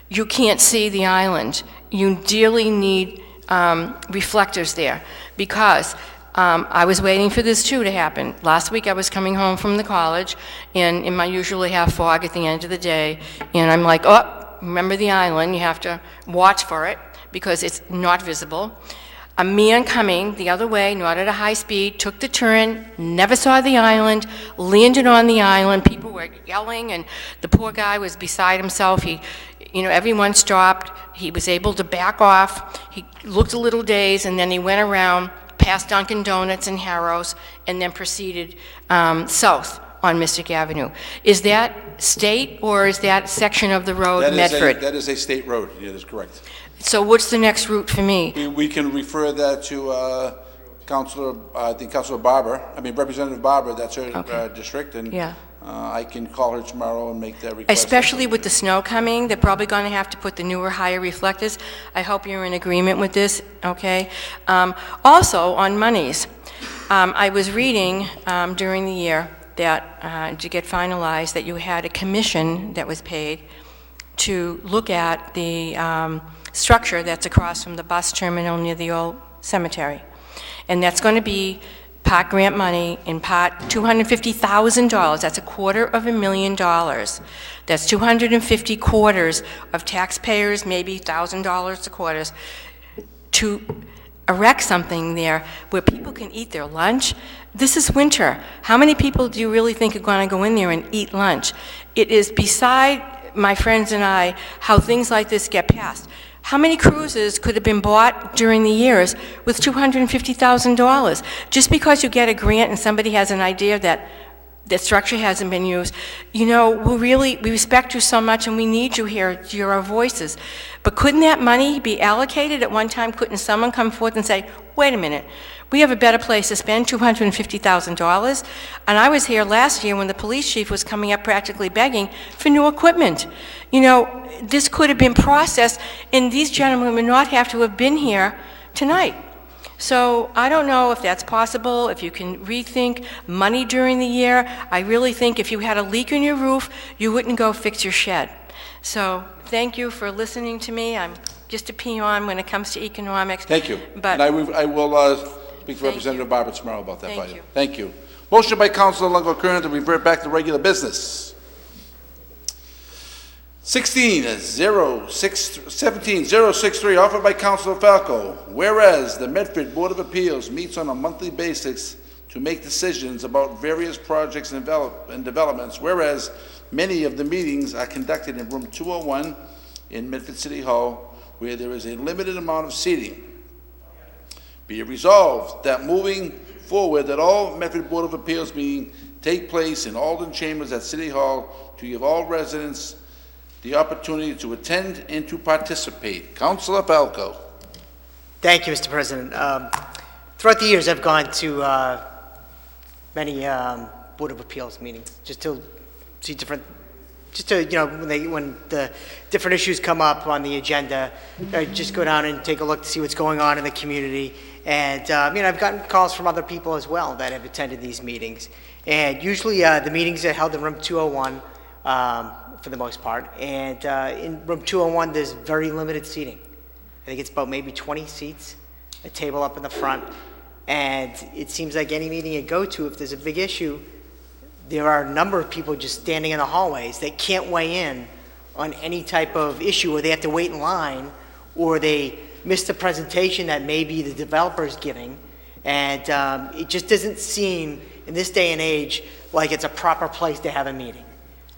[SPEAKER 18] You can't see the island. You dearly need reflectors there, because I was waiting for this too to happen. Last week I was coming home from the college, and I usually have fog at the end of the day, and I'm like, oh, remember the island, you have to watch for it because it's not visible. A man coming the other way, not at a high speed, took the turn, never saw the island, landed on the island. People were yelling, and the poor guy was beside himself. Everyone stopped. He was able to back off. He looked a little dazed, and then he went around, past Dunkin' Donuts and Harrow's, and then proceeded south on Mystic Avenue. Is that state, or is that section of the road Medford?
[SPEAKER 1] That is a state road. Yeah, that is correct.
[SPEAKER 18] So what's the next route for me?
[SPEAKER 1] We can refer that to Representative Barber, that's her district, and
[SPEAKER 18] Yeah.
[SPEAKER 1] I can call her tomorrow and make that request.
[SPEAKER 18] Especially with the snow coming, they're probably going to have to put the newer, higher reflectors. I hope you're in agreement with this, okay? Also, on monies, I was reading during the year that to get finalized, that you had a commission that was paid to look at the structure that's across from the bus terminal near the old cemetery. And that's going to be part grant money, in part $250,000. That's $250,000. That's 250 quarters of taxpayers, maybe $1,000 a quarter, to erect something there where people can eat their lunch. This is winter. How many people do you really think are going to go in there and eat lunch? It is beside my friends and I how things like this get passed. How many cruises could have been bought during the years with $250,000? Just because you get a grant and somebody has an idea that the structure hasn't been used, we respect you so much and we need you here, you're our voices. But couldn't that money be allocated at one time? Couldn't someone come forth and say, wait a minute, we have a better place to spend $250,000? And I was here last year when the police chief was coming up practically begging for new equipment. This could have been processed, and these gentlemen would not have to have been here tonight. So I don't know if that's possible, if you can rethink money during the year. I really think if you had a leak in your roof, you wouldn't go fix your shed. So thank you for listening to me. I'm just a peon when it comes to economics.
[SPEAKER 1] Thank you.
[SPEAKER 18] But
[SPEAKER 1] and I will speak to Representative Barber tomorrow about that. Thank you. Thank you. Motion by Councilor Longo-Kern to revert back to regular business. 17-063, offered by Councilor Falco. Whereas the Medford Board of Appeals meets on a monthly basis to make decisions about various projects and developments, whereas many of the meetings are conducted in room 201 in Medford City Hall, where there is a limited amount of seating. Be it resolved that moving forward, that all Medford Board of Appeals meetings take place in Alden Chambers at City Hall to give all residents the opportunity to attend and to participate. Councilor Falco.
[SPEAKER 3] Thank you, Mr. President. Throughout the years, I've gone to many Board of Appeals meetings just to see different, when the different issues come up on the agenda, I just go down and take a look to see what's going on in the community. And I've gotten calls from other people as well that have attended these meetings. And usually the meetings are held in room 201. For the most part, and in room 201 there's very limited seating. I think it's about maybe 20 seats, a table up in the front, and it seems like any meeting you go to, if there's a big issue, there are a number of people just standing in the hallways that can't weigh in on any type of issue, or they have to wait in line, or they miss the presentation that maybe the developer is giving, and it just doesn't seem in this day and age like it's a proper place to have a meeting.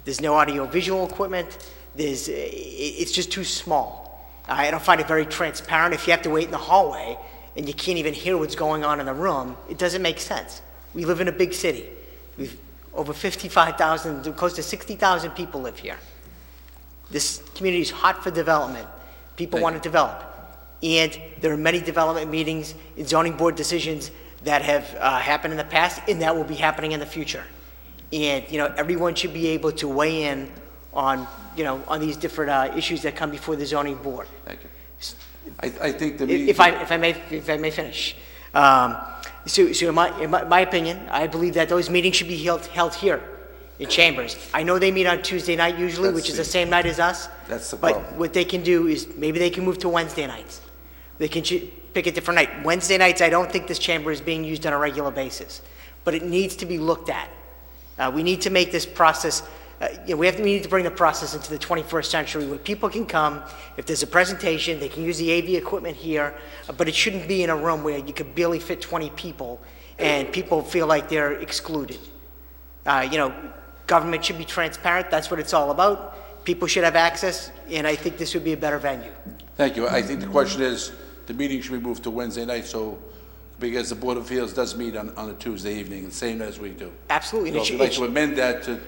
[SPEAKER 3] There's no audio-visual equipment. It's just too small. I don't find it very transparent. If you have to wait in the hallway and you can't even hear what's going on in the room, it doesn't make sense. We live in a big city. We've over 55,000, close to 60,000 people live here. This community is hot for development. People want to develop. And there are many development meetings and zoning board decisions that have happened in the past and that will be happening in the future. And, everyone should be able to weigh in on, on these different issues that come before the zoning board.
[SPEAKER 1] Thank you. I think the
[SPEAKER 3] If I may finish. So in my opinion, I believe that those meetings should be held here in chambers. I know they meet on Tuesday night usually, which is the same night as us.
[SPEAKER 1] That's the
[SPEAKER 3] But
[SPEAKER 1] problem.
[SPEAKER 3] what they can do is maybe they can move to Wednesday nights. They can pick a different night. Wednesday nights, I don't think this chamber is being used on a regular basis, but it needs to be looked at. We need to make this process, we need to bring the process into the 21st century where people can come, if there's a presentation, they can use the AV equipment here, but it shouldn't be in a room where you could barely fit 20 people and people feel like they're excluded. Government should be transparent. That's what it's all about. People should have access, and I think this would be a better venue.
[SPEAKER 1] Thank you. I think the question is, the meeting should be moved to Wednesday night, because the Board of Appeals does meet on a Tuesday evening, the same as we do.
[SPEAKER 3] Absolutely.
[SPEAKER 1] So if you'd like to amend that to...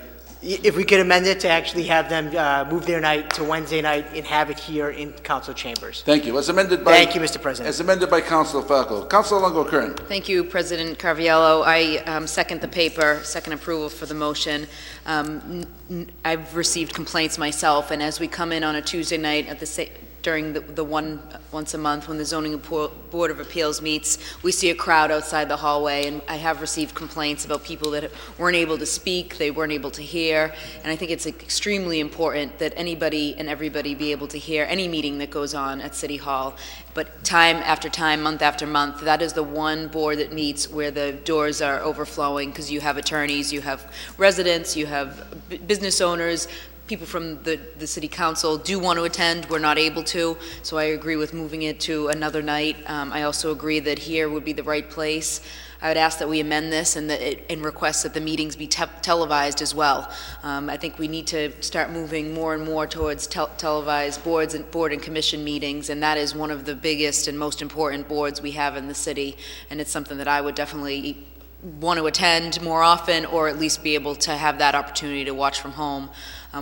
[SPEAKER 3] If we could amend it to actually have them move their night to Wednesday night and have it here in council chambers.
[SPEAKER 1] Thank you. As amended by...
[SPEAKER 3] Thank you, Mr. President.
[SPEAKER 1] As amended by Councilor Falco. Councilor Longo-Kern.
[SPEAKER 5] Thank you, President Carviallo. I second the paper, second approval for the motion. I've received complaints myself, and as we come in on a Tuesday night at during the once a month when the Zoning Board of Appeals meets, we see a crowd outside the hallway, and I have received complaints about people that weren't able to speak, they weren't able to hear, and I think it's extremely important that anybody and everybody be able to hear any meeting that goes on at City Hall. But time after time, month after month, that is the one board that meets where the doors are overflowing, because you have attorneys, you have residents, you have business owners, people from the city council do want to attend, we're not able to, so I agree with moving it to another night. I also agree that here would be the right place. I would ask that we amend this and request that the meetings be televised as well. I think we need to start moving more and more towards televised board and commission meetings, and that is one of the biggest and most important boards we have in the city, and it's something that I would definitely want to attend more often, or at least be able to have that opportunity to watch from home.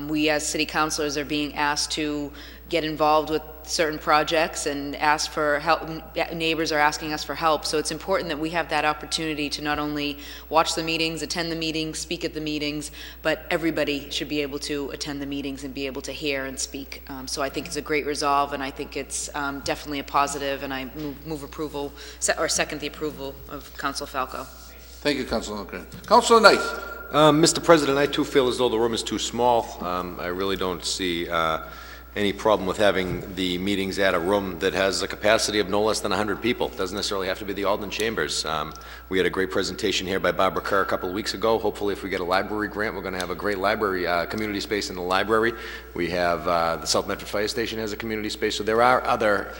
[SPEAKER 5] We as city councilors are being asked to get involved with certain projects and ask for help. Neighbors are asking us for help, so it's important that we have that opportunity to not only watch the meetings, attend the meetings, speak at the meetings, but everybody should be able to attend the meetings and be able to hear and speak. So I think it's a great resolve, and I think it's definitely a positive, and I move approval, or second the approval of Councilor Falco.
[SPEAKER 1] Thank you, Councilor Longo-Kern. Councilor Knight.
[SPEAKER 9] Mr. President, I too feel as though the room is too small. I really don't see any problem with having the meetings at a room that has a capacity of no less than 100 people. It doesn't necessarily have to be the Alden Chambers. We had a great presentation here by Barbara Kerr a couple of weeks ago. Hopefully, if we get a library grant, we're going to have a great library, community space in the library. We have the South Medford Fire Station has a community space, so there are other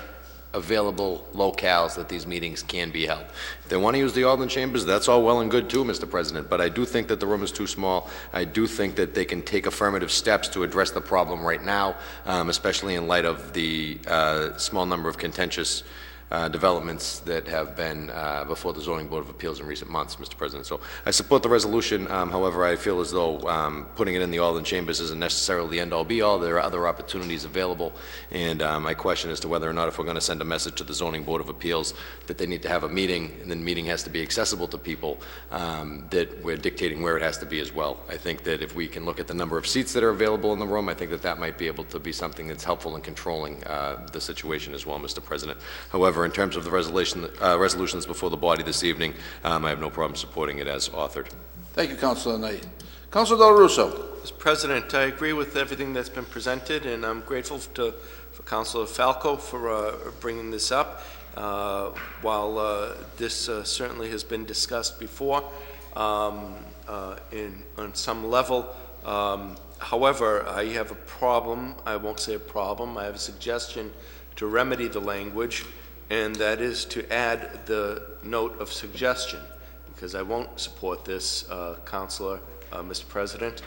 [SPEAKER 9] available locales that these meetings can be held. If they want to use the Alden Chambers, that's all well and good too, Mr. President, but I do think that the room is too small. I do think that they can take affirmative steps to address the problem right now, especially in light of the small number of contentious developments that have been before the Zoning Board of Appeals in recent months, Mr. President. So I support the resolution. However, I feel as though putting it in the Alden Chambers isn't necessarily the end-all be-all. There are other opportunities available, and my question is to whether or not, if we're going to send a message to the Zoning Board of Appeals that they need to have a meeting, and then the meeting has to be accessible to people, that we're dictating where it has to be as well. I think that if we can look at the number of seats that are available in the room, I think that that might be able to be something that's helpful in controlling the situation as well, Mr. President. However, in terms of the resolutions before the body this evening, I have no problem supporting it as authored.
[SPEAKER 1] Thank you, Councilor Knight. Councilor Del Russo.
[SPEAKER 8] Mr. President, I agree with everything that's been presented, and I'm grateful for Councilor Falco for bringing this up. While this certainly has been discussed before on some level, however, I have a problem. I won't say a problem. I have a suggestion to remedy the language, and that is to add the note of suggestion, because I won't support this, Councilor, Mr. President,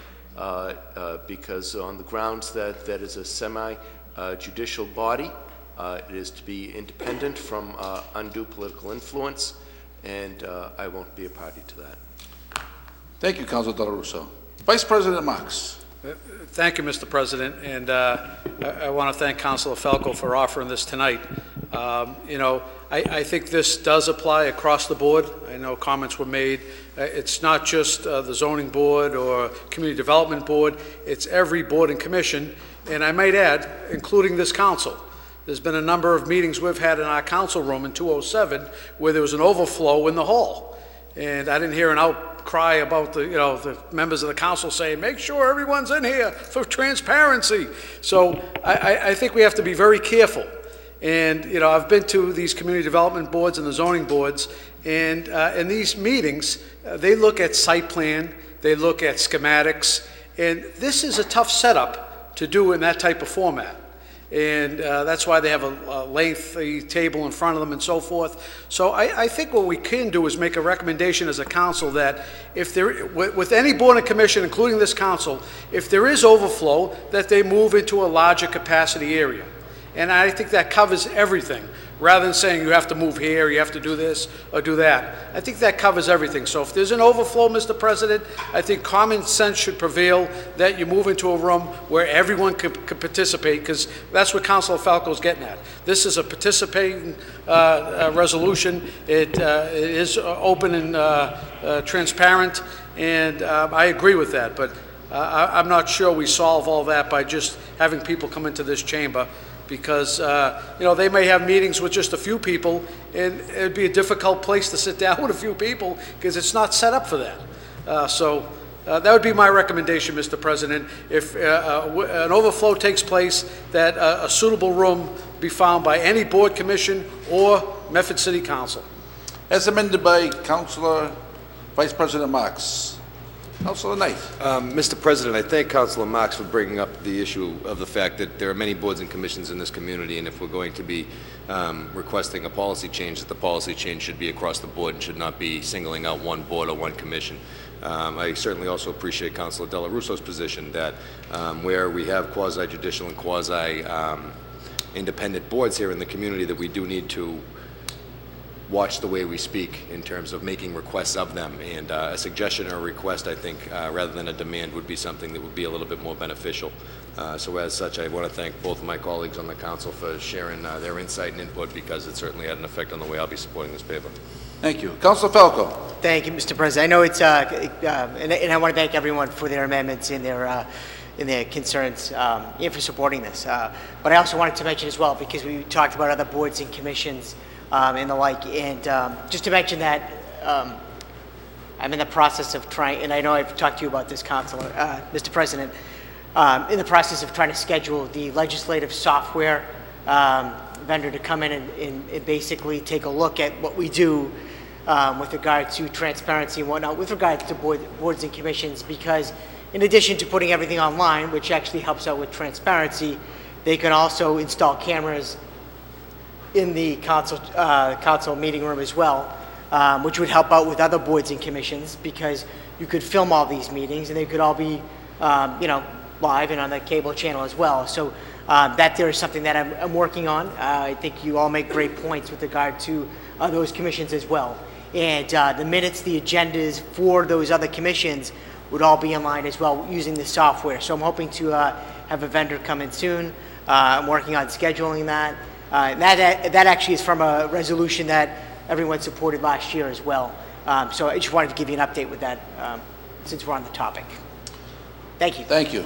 [SPEAKER 8] because on the grounds that that is a semi-judicial body, it is to be independent from undue political influence, and I won't be a party to that.
[SPEAKER 1] Thank you, Councilor Del Russo. Vice President Marks.
[SPEAKER 4] Thank you, Mr. President, and I want to thank Councilor Falco for offering this tonight. You know, I think this does apply across the board. I know comments were made. It's not just the zoning board or community development board. It's every board and commission, and I might add, including this council. There's been a number of meetings we've had in our council room in 207 where there was an overflow in the hall. And I didn't hear an outcry about the members of the council saying, make sure everyone's in here for transparency. So I think we have to be very careful. And, you know, I've been to these community development boards and the zoning boards, and in these meetings, they look at site plan, they look at schematics, and this is a tough setup to do in that type of format. And that's why they have a lengthy table in front of them and so forth. So I think what we can do is make a recommendation as a council that if there, with any board and commission, including this council, if there is overflow, that they move into a larger capacity area. And I think that covers everything, rather than saying you have to move here, you have to do this or do that. I think that covers everything. So if there's an overflow, Mr. President, I think common sense should prevail that you move into a room where everyone could participate, because that's what Councilor Falco's getting at. This is a participating resolution. It is open and transparent, and I agree with that. But I'm not sure we solve all that by just having people come into this chamber, because you know, they may have meetings with just a few people, and it'd be a difficult place to sit down with a few people because it's not set up for that. So that would be my recommendation, Mr. President. If an overflow takes place, that a suitable room be found by any board, commission, or Medford City Council.
[SPEAKER 1] As amended by Councilor Vice President Marks. Councilor Knight.
[SPEAKER 9] Mr. President, I thank Councilor Marks for bringing up the issue of the fact that there are many boards and commissions in this community, and if we're going to be requesting a policy change, that the policy change should be across the board and should not be singling out one board or one commission. I certainly also appreciate Councilor Della Russo's position that where we have quasi-judicial and quasi-independent boards here in the community, that we do need to watch the way we speak in terms of making requests of them. And a suggestion or a request, I think, rather than a demand, would be something that would be a little bit more beneficial. So as such, I want to thank both of my colleagues on the council for sharing their insight and input, because it certainly had an effect on the way I'll be supporting this paper.
[SPEAKER 1] Thank you. Councilor Falco.
[SPEAKER 3] Thank you, Mr. President. I know it's, and I want to thank everyone for their amendments and their concerns and for supporting this. But I also wanted to mention as well, because we talked about other boards and commissions and the like, and just to mention that I'm in the process of trying, and I know I've talked to you about this, Councilor, Mr. President, in the process of trying to schedule the legislative software vendor to come in and basically take a look at what we do with regard to transparency and whatnot, with regard to boards and commissions, because in addition to putting everything online, which actually helps out with transparency, they can also install cameras in the council meeting room as well, which would help out with other boards and commissions, because you could film all these meetings and they could all be, you know, live and on the cable channel as well. So that there is something that I'm working on. I think you all make great points with regard to those commissions as well. And the minutes, the agendas for those other commissions would all be in line as well using the software. So I'm hoping to have a vendor come in soon. I'm working on scheduling that. That actually is from a resolution that everyone supported last year as well. So I just wanted to give you an update with that since we're on the topic. Thank you.
[SPEAKER 1] Thank you.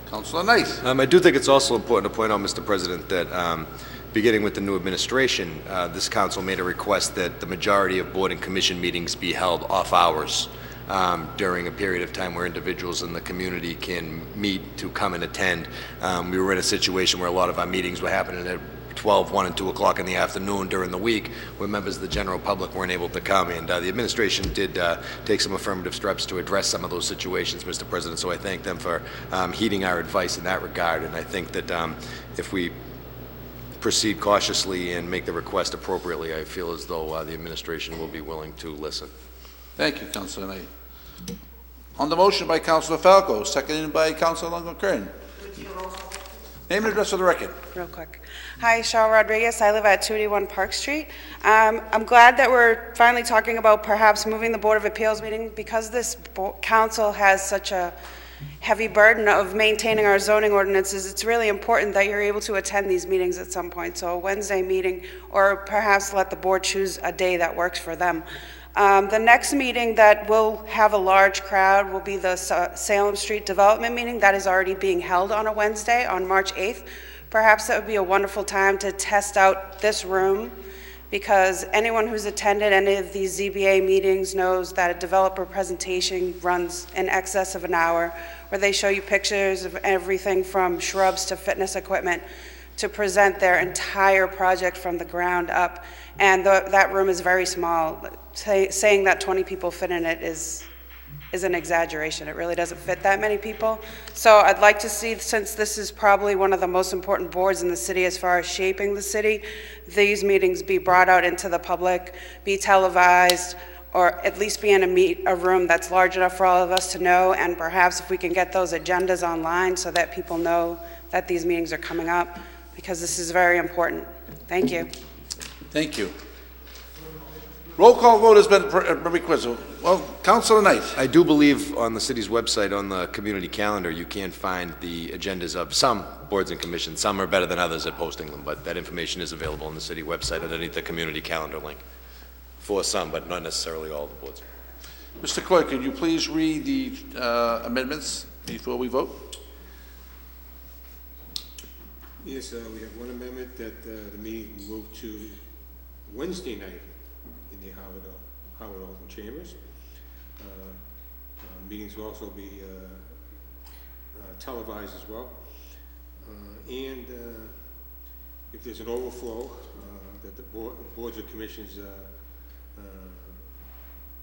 [SPEAKER 1] Councilor Knight.
[SPEAKER 9] I do think it's also important to point out, Mr. President, that beginning with the new administration, this council made a request that the majority of board and commission meetings be held off hours during a period of time where individuals in the community can meet to come and attend. We were in a situation where a lot of our meetings were happening at 12, 1, and 2 o'clock in the afternoon during the week, where members of the general public weren't able to come. And the administration did take some affirmative steps to address some of those situations, Mr. President, so I thank them for heeding our advice in that regard. And I think that if we proceed cautiously and make the request appropriately, I feel as though the administration will be willing to listen.
[SPEAKER 1] Thank you, Councilor Knight. On the motion by Councilor Falco, seconded by Councilor Longo-Kern. Name and address for the record.
[SPEAKER 20] Real quick. Hi, Cheryl Rodriguez. I live at 281 Park Street. I'm glad that we're finally talking about perhaps moving the Board of Appeals meeting, because this council has such a heavy burden of maintaining our zoning ordinances, it's really important that you're able to attend these meetings at some point. So a Wednesday meeting, or perhaps let the board choose a day that works for them. The next meeting that will have a large crowd will be the Salem Street Development meeting. That is already being held on a Wednesday, on March 8th. Perhaps that would be a wonderful time to test out this room, because anyone who's attended any of these ZBA meetings knows that a developer presentation runs in excess of an hour, where they show you pictures of everything from shrubs to fitness equipment to present their entire project from the ground up. And that room is very small. Saying that 20 people fit in it is an exaggeration. It really doesn't fit that many people. So I'd like to see, since this is probably one of the most important boards in the city as far as shaping the city, these meetings be brought out into the public, be televised, or at least be in a room that's large enough for all of us to know, and perhaps if we can get those agendas online so that people know that these meetings are coming up, because this is very important. Thank you.
[SPEAKER 1] Thank you. Roll call vote has been requested. Well, Councilor Knight.
[SPEAKER 9] I do believe on the city's website, on the community calendar, you can find the agendas of some boards and commissions. Some are better than others at posting them, but that information is available on the city website underneath the community calendar link. For some, but not necessarily all the boards.
[SPEAKER 1] Mr. Clerk, could you please read the amendments before we vote?
[SPEAKER 2] Yes, we have one amendment that the meeting moved to Wednesday night in the Howard Alton Chambers. Meetings will also be televised as well. And if there's an overflow, that the boards and commissions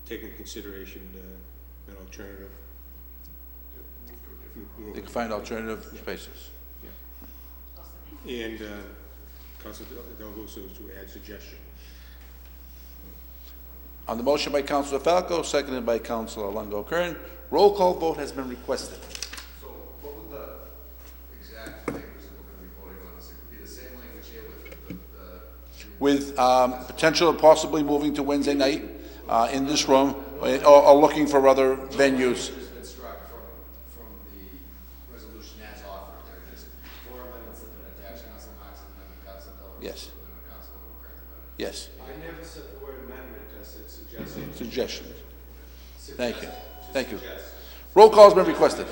[SPEAKER 2] take into consideration an alternative.
[SPEAKER 1] They can find alternative spaces.
[SPEAKER 2] Yeah. And Councilor Del Russo to add suggestion.
[SPEAKER 1] On the motion by Councilor Falco, seconded by Councilor Longo-Kern, roll call vote has been requested.
[SPEAKER 9] So what would the exact language that we're going to be voting on? Is it going to be the same language here with
[SPEAKER 1] potential of possibly moving to Wednesday night in this room, or looking for other venues?
[SPEAKER 9] Has been struck from the resolution as offered. There are just 4 amendments that have been attached. Council Marks Amendment, Council Del Russo,
[SPEAKER 1] Yes.
[SPEAKER 9] and Council Longo-Kern.
[SPEAKER 1] Yes.
[SPEAKER 2] I never said the word amendment. I said suggestion.
[SPEAKER 1] Suggestion. Thank you. Thank you. Roll call has been requested.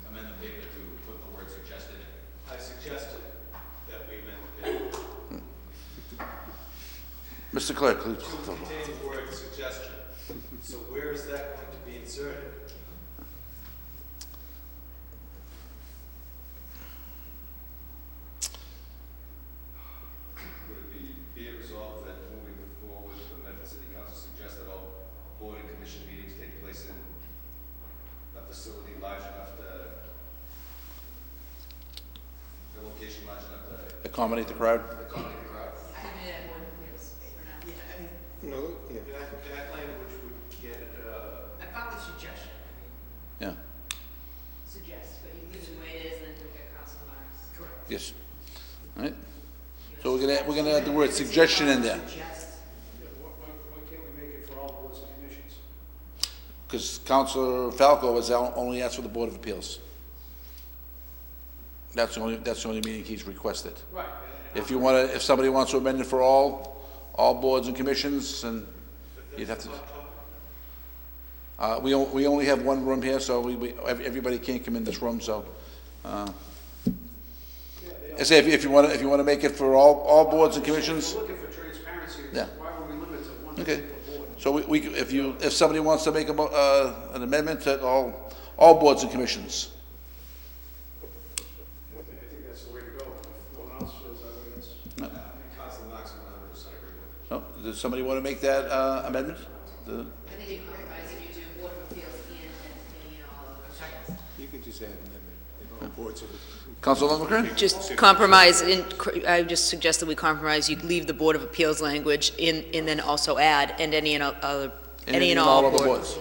[SPEAKER 9] Amend the paper to put the word suggested in.
[SPEAKER 2] I suggested that we amend the paper.
[SPEAKER 1] Mr. Clerk, please.
[SPEAKER 2] To contain the word suggestion. So where is that going to be inserted?
[SPEAKER 9] Would it be it resolved that moving forward, the Medford City Council suggests that all board and commission meetings take place in a facility large enough to, a location large enough to
[SPEAKER 1] Accommodate the crowd.
[SPEAKER 9] accommodate the crowd?
[SPEAKER 2] No, yeah. That language would get
[SPEAKER 3] I found the suggestion.
[SPEAKER 1] Yeah.
[SPEAKER 5] Suggest, but you leave it the way it is, and then look at Council Marks.
[SPEAKER 3] Correct.
[SPEAKER 1] Yes. All right. So we're gonna add the word suggestion in there,
[SPEAKER 4] Why can't we make it for all boards and commissions?
[SPEAKER 1] because Councilor Falco has only asked for the Board of Appeals. That's the only meeting he's requested.
[SPEAKER 4] Right.
[SPEAKER 1] If somebody wants to amend it for all boards and commissions, and you'd have to. We only have one room here, so everybody can't come in this room, so. I say if you want to make it for all boards and commissions.
[SPEAKER 4] We're looking for transparency.
[SPEAKER 1] Yeah.
[SPEAKER 4] Why would we limit to one
[SPEAKER 1] Okay.
[SPEAKER 4] particular board?
[SPEAKER 1] So if somebody wants to make an amendment to all boards and commissions.
[SPEAKER 4] I think that's the way to go. If no one else feels that way, that's.
[SPEAKER 1] No.
[SPEAKER 9] Council Marks, 100% agree with.
[SPEAKER 1] No? Does somebody want to make that amendment?
[SPEAKER 5] I think you compromise if you do Board of Appeals and any and all of them.
[SPEAKER 2] You can just add amendment. All boards of
[SPEAKER 1] Councilor Longo-Kern?
[SPEAKER 5] Just compromise, I just suggest that we compromise, you leave the Board of Appeals language in, and then also add, and any and all
[SPEAKER 1] Any
[SPEAKER 5] boards.
[SPEAKER 1] other boards?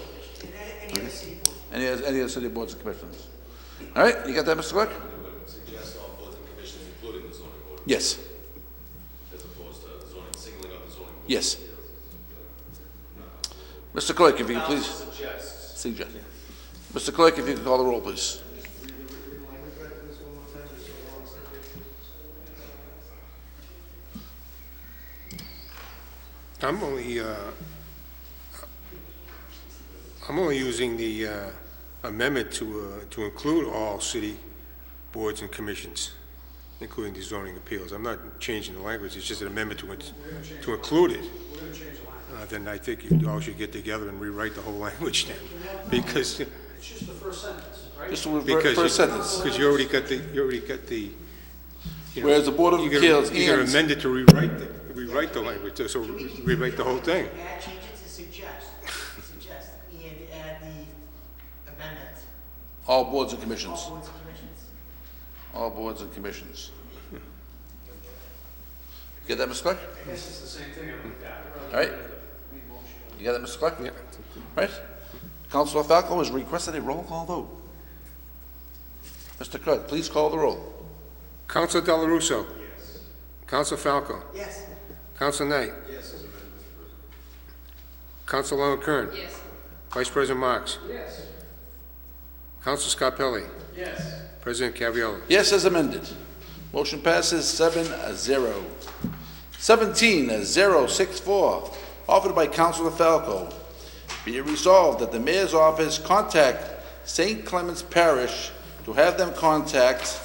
[SPEAKER 1] Any other city boards and commissions? All right, you got that, Mr. Clerk?
[SPEAKER 9] Suggest all boards and commissions, including the zoning board.
[SPEAKER 1] Yes.
[SPEAKER 9] As opposed to singling out the zoning board.
[SPEAKER 1] Yes. Mr. Clerk, if you could please.
[SPEAKER 2] suggests.
[SPEAKER 1] Suggest. Mr. Clerk, if you could call the roll, please.
[SPEAKER 2] I'm only using the amendment to include all city boards and commissions, including the zoning appeals. I'm not changing the language, it's just an amendment to include it. Then I think you all should get together and rewrite the whole language then, because...
[SPEAKER 4] It's just the first sentence, right?
[SPEAKER 1] Just the first sentence.
[SPEAKER 2] Because you already got the,
[SPEAKER 1] Whereas the Board of Appeals
[SPEAKER 2] you're gonna amend it to rewrite the language, so rewrite the whole thing.
[SPEAKER 3] Add, change it to suggest, and add the amendment.
[SPEAKER 1] All boards and commissions.
[SPEAKER 3] All boards and commissions.
[SPEAKER 1] All boards and commissions. Get that, Mr. Clerk?
[SPEAKER 4] I guess it's the same thing.
[SPEAKER 1] All right. You got that, Mr. Clerk? Yeah. Right. Councilor Falco has requested a roll call vote. Mr. Clerk, please call the roll.
[SPEAKER 2] Councilor Del Russo.
[SPEAKER 3] Yes.
[SPEAKER 2] Councilor Falco.
[SPEAKER 3] Yes.
[SPEAKER 2] Councilor Knight.
[SPEAKER 3] Yes.
[SPEAKER 2] Councilor Long Kern.
[SPEAKER 5] Yes.
[SPEAKER 2] Vice President Marks.
[SPEAKER 4] Yes.
[SPEAKER 2] Councilor Scarpelli.
[SPEAKER 4] Yes.
[SPEAKER 2] President Cavriello.
[SPEAKER 1] Yes, as amended. Motion passes 7-0. 17-064, offered by Councilor Falco. Be it resolved that the Mayor's office contact St. Clements Parish to have them contact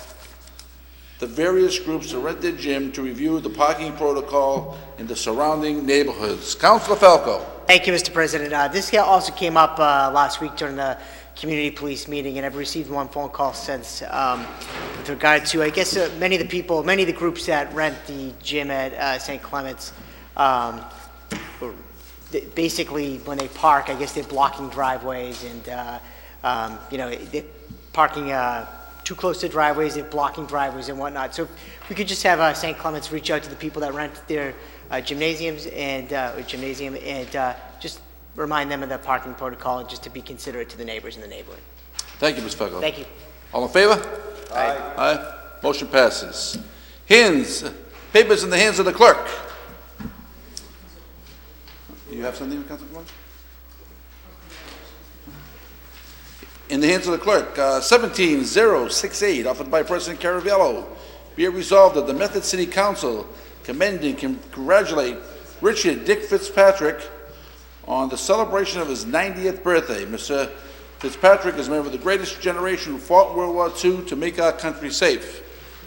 [SPEAKER 1] the various groups to rent their gym to review the parking protocol in the surrounding neighborhoods. Councilor Falco.
[SPEAKER 3] Thank you, Mr. President. This also came up last week during the community police meeting, and I've received one phone call since with regard to, I guess, many of the groups that rent the gym at St. Clements, basically when they park, I guess they're blocking driveways and, they're parking too close to driveways, they're blocking driveways and whatnot. So if we could just have St. Clements reach out to the people that rent their gymnasiums and just remind them of the parking protocol and just to be considerate to the neighbors in the neighborhood.
[SPEAKER 1] Thank you, Mr. Falco.
[SPEAKER 3] Thank you.
[SPEAKER 1] All in favor?
[SPEAKER 3] Aye.
[SPEAKER 1] Aye. Motion passes. Papers in the hands of the clerk. Do you have something, Councilor Clark? In the hands of the clerk, 17-068, offered by President Caraviello. Be it resolved that the Medford City Council commend and congratulate Richard Dick Fitzpatrick on the celebration of his 90th birthday. Mr. Fitzpatrick is a member of the greatest generation who fought in World War II to make our country safe.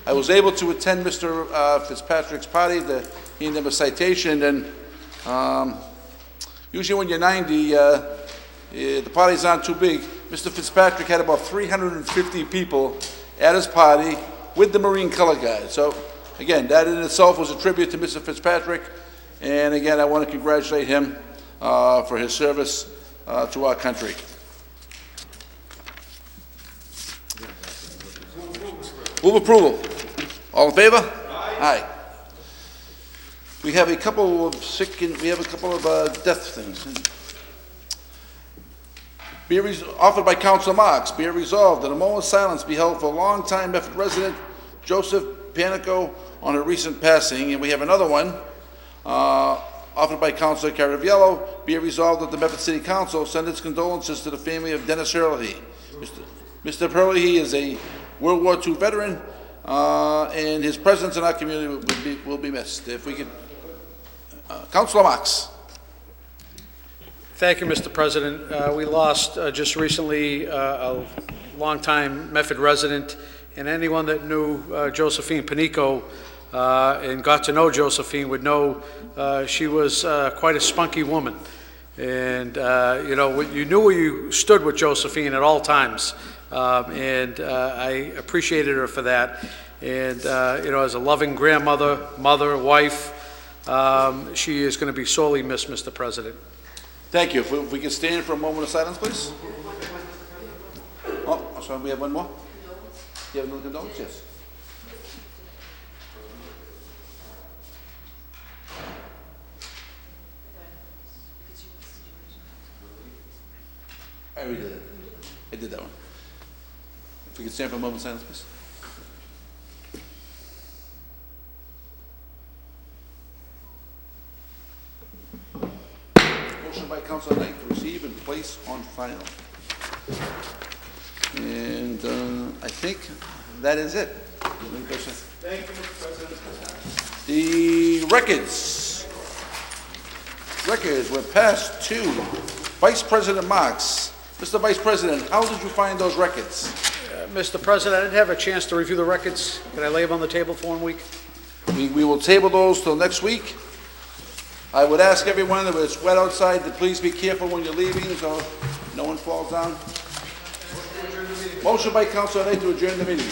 [SPEAKER 1] I was able to attend Mr. Fitzpatrick's party to hand him a citation, and usually when you're 90, the parties aren't too big. Mr. Fitzpatrick had about 350 people at his party with the Marine Color Guard. So, again, that in itself was a tribute to Mr. Fitzpatrick, and again, I want to congratulate him for his service to our country. Move approval. All in favor? Aye. We have a couple of death things. Offered by Councilor Marks. Be it resolved that a moment of silence be held for longtime Medford resident Joseph Panico on a recent passing. And we have another one offered by Councilor Caraviello. Be it resolved that the Medford City Council send its condolences to the family of Dennis Hurley. Mr. Hurley is a World War II veteran, and his presence in our community will be missed. If we could, Councilor Marks.
[SPEAKER 4] Thank you, Mr. President. We lost just recently a longtime Medford resident, and anyone that knew Josephine Panico and got to know Josephine would know she was quite a spunky woman. And, you knew where you stood with Josephine at all times. I appreciated her for that. And, as a loving grandmother, mother, wife, she is going to be sorely missed, Mr. President.
[SPEAKER 1] Thank you. If we could stand for a moment of silence, please. Oh, I'm sorry, we have one more? You have another condolence? Yes. I already did that. I did that one. If we could stand for a moment of silence, please. Motion by Councilor Knight to receive and place on file. And I think that is it.
[SPEAKER 2] Thank you, Mr. President.
[SPEAKER 1] The records. Records were passed to Vice President Marks. Mr. Vice President, how did you find those records?
[SPEAKER 4] Mr. President, I didn't have a chance to review the records. Can I lay them on the table for 1 week?
[SPEAKER 1] We will table those till next week. I would ask everyone that it's wet outside to please be careful when you're leaving so no one falls down. Motion by Councilor Knight to adjourn the meeting.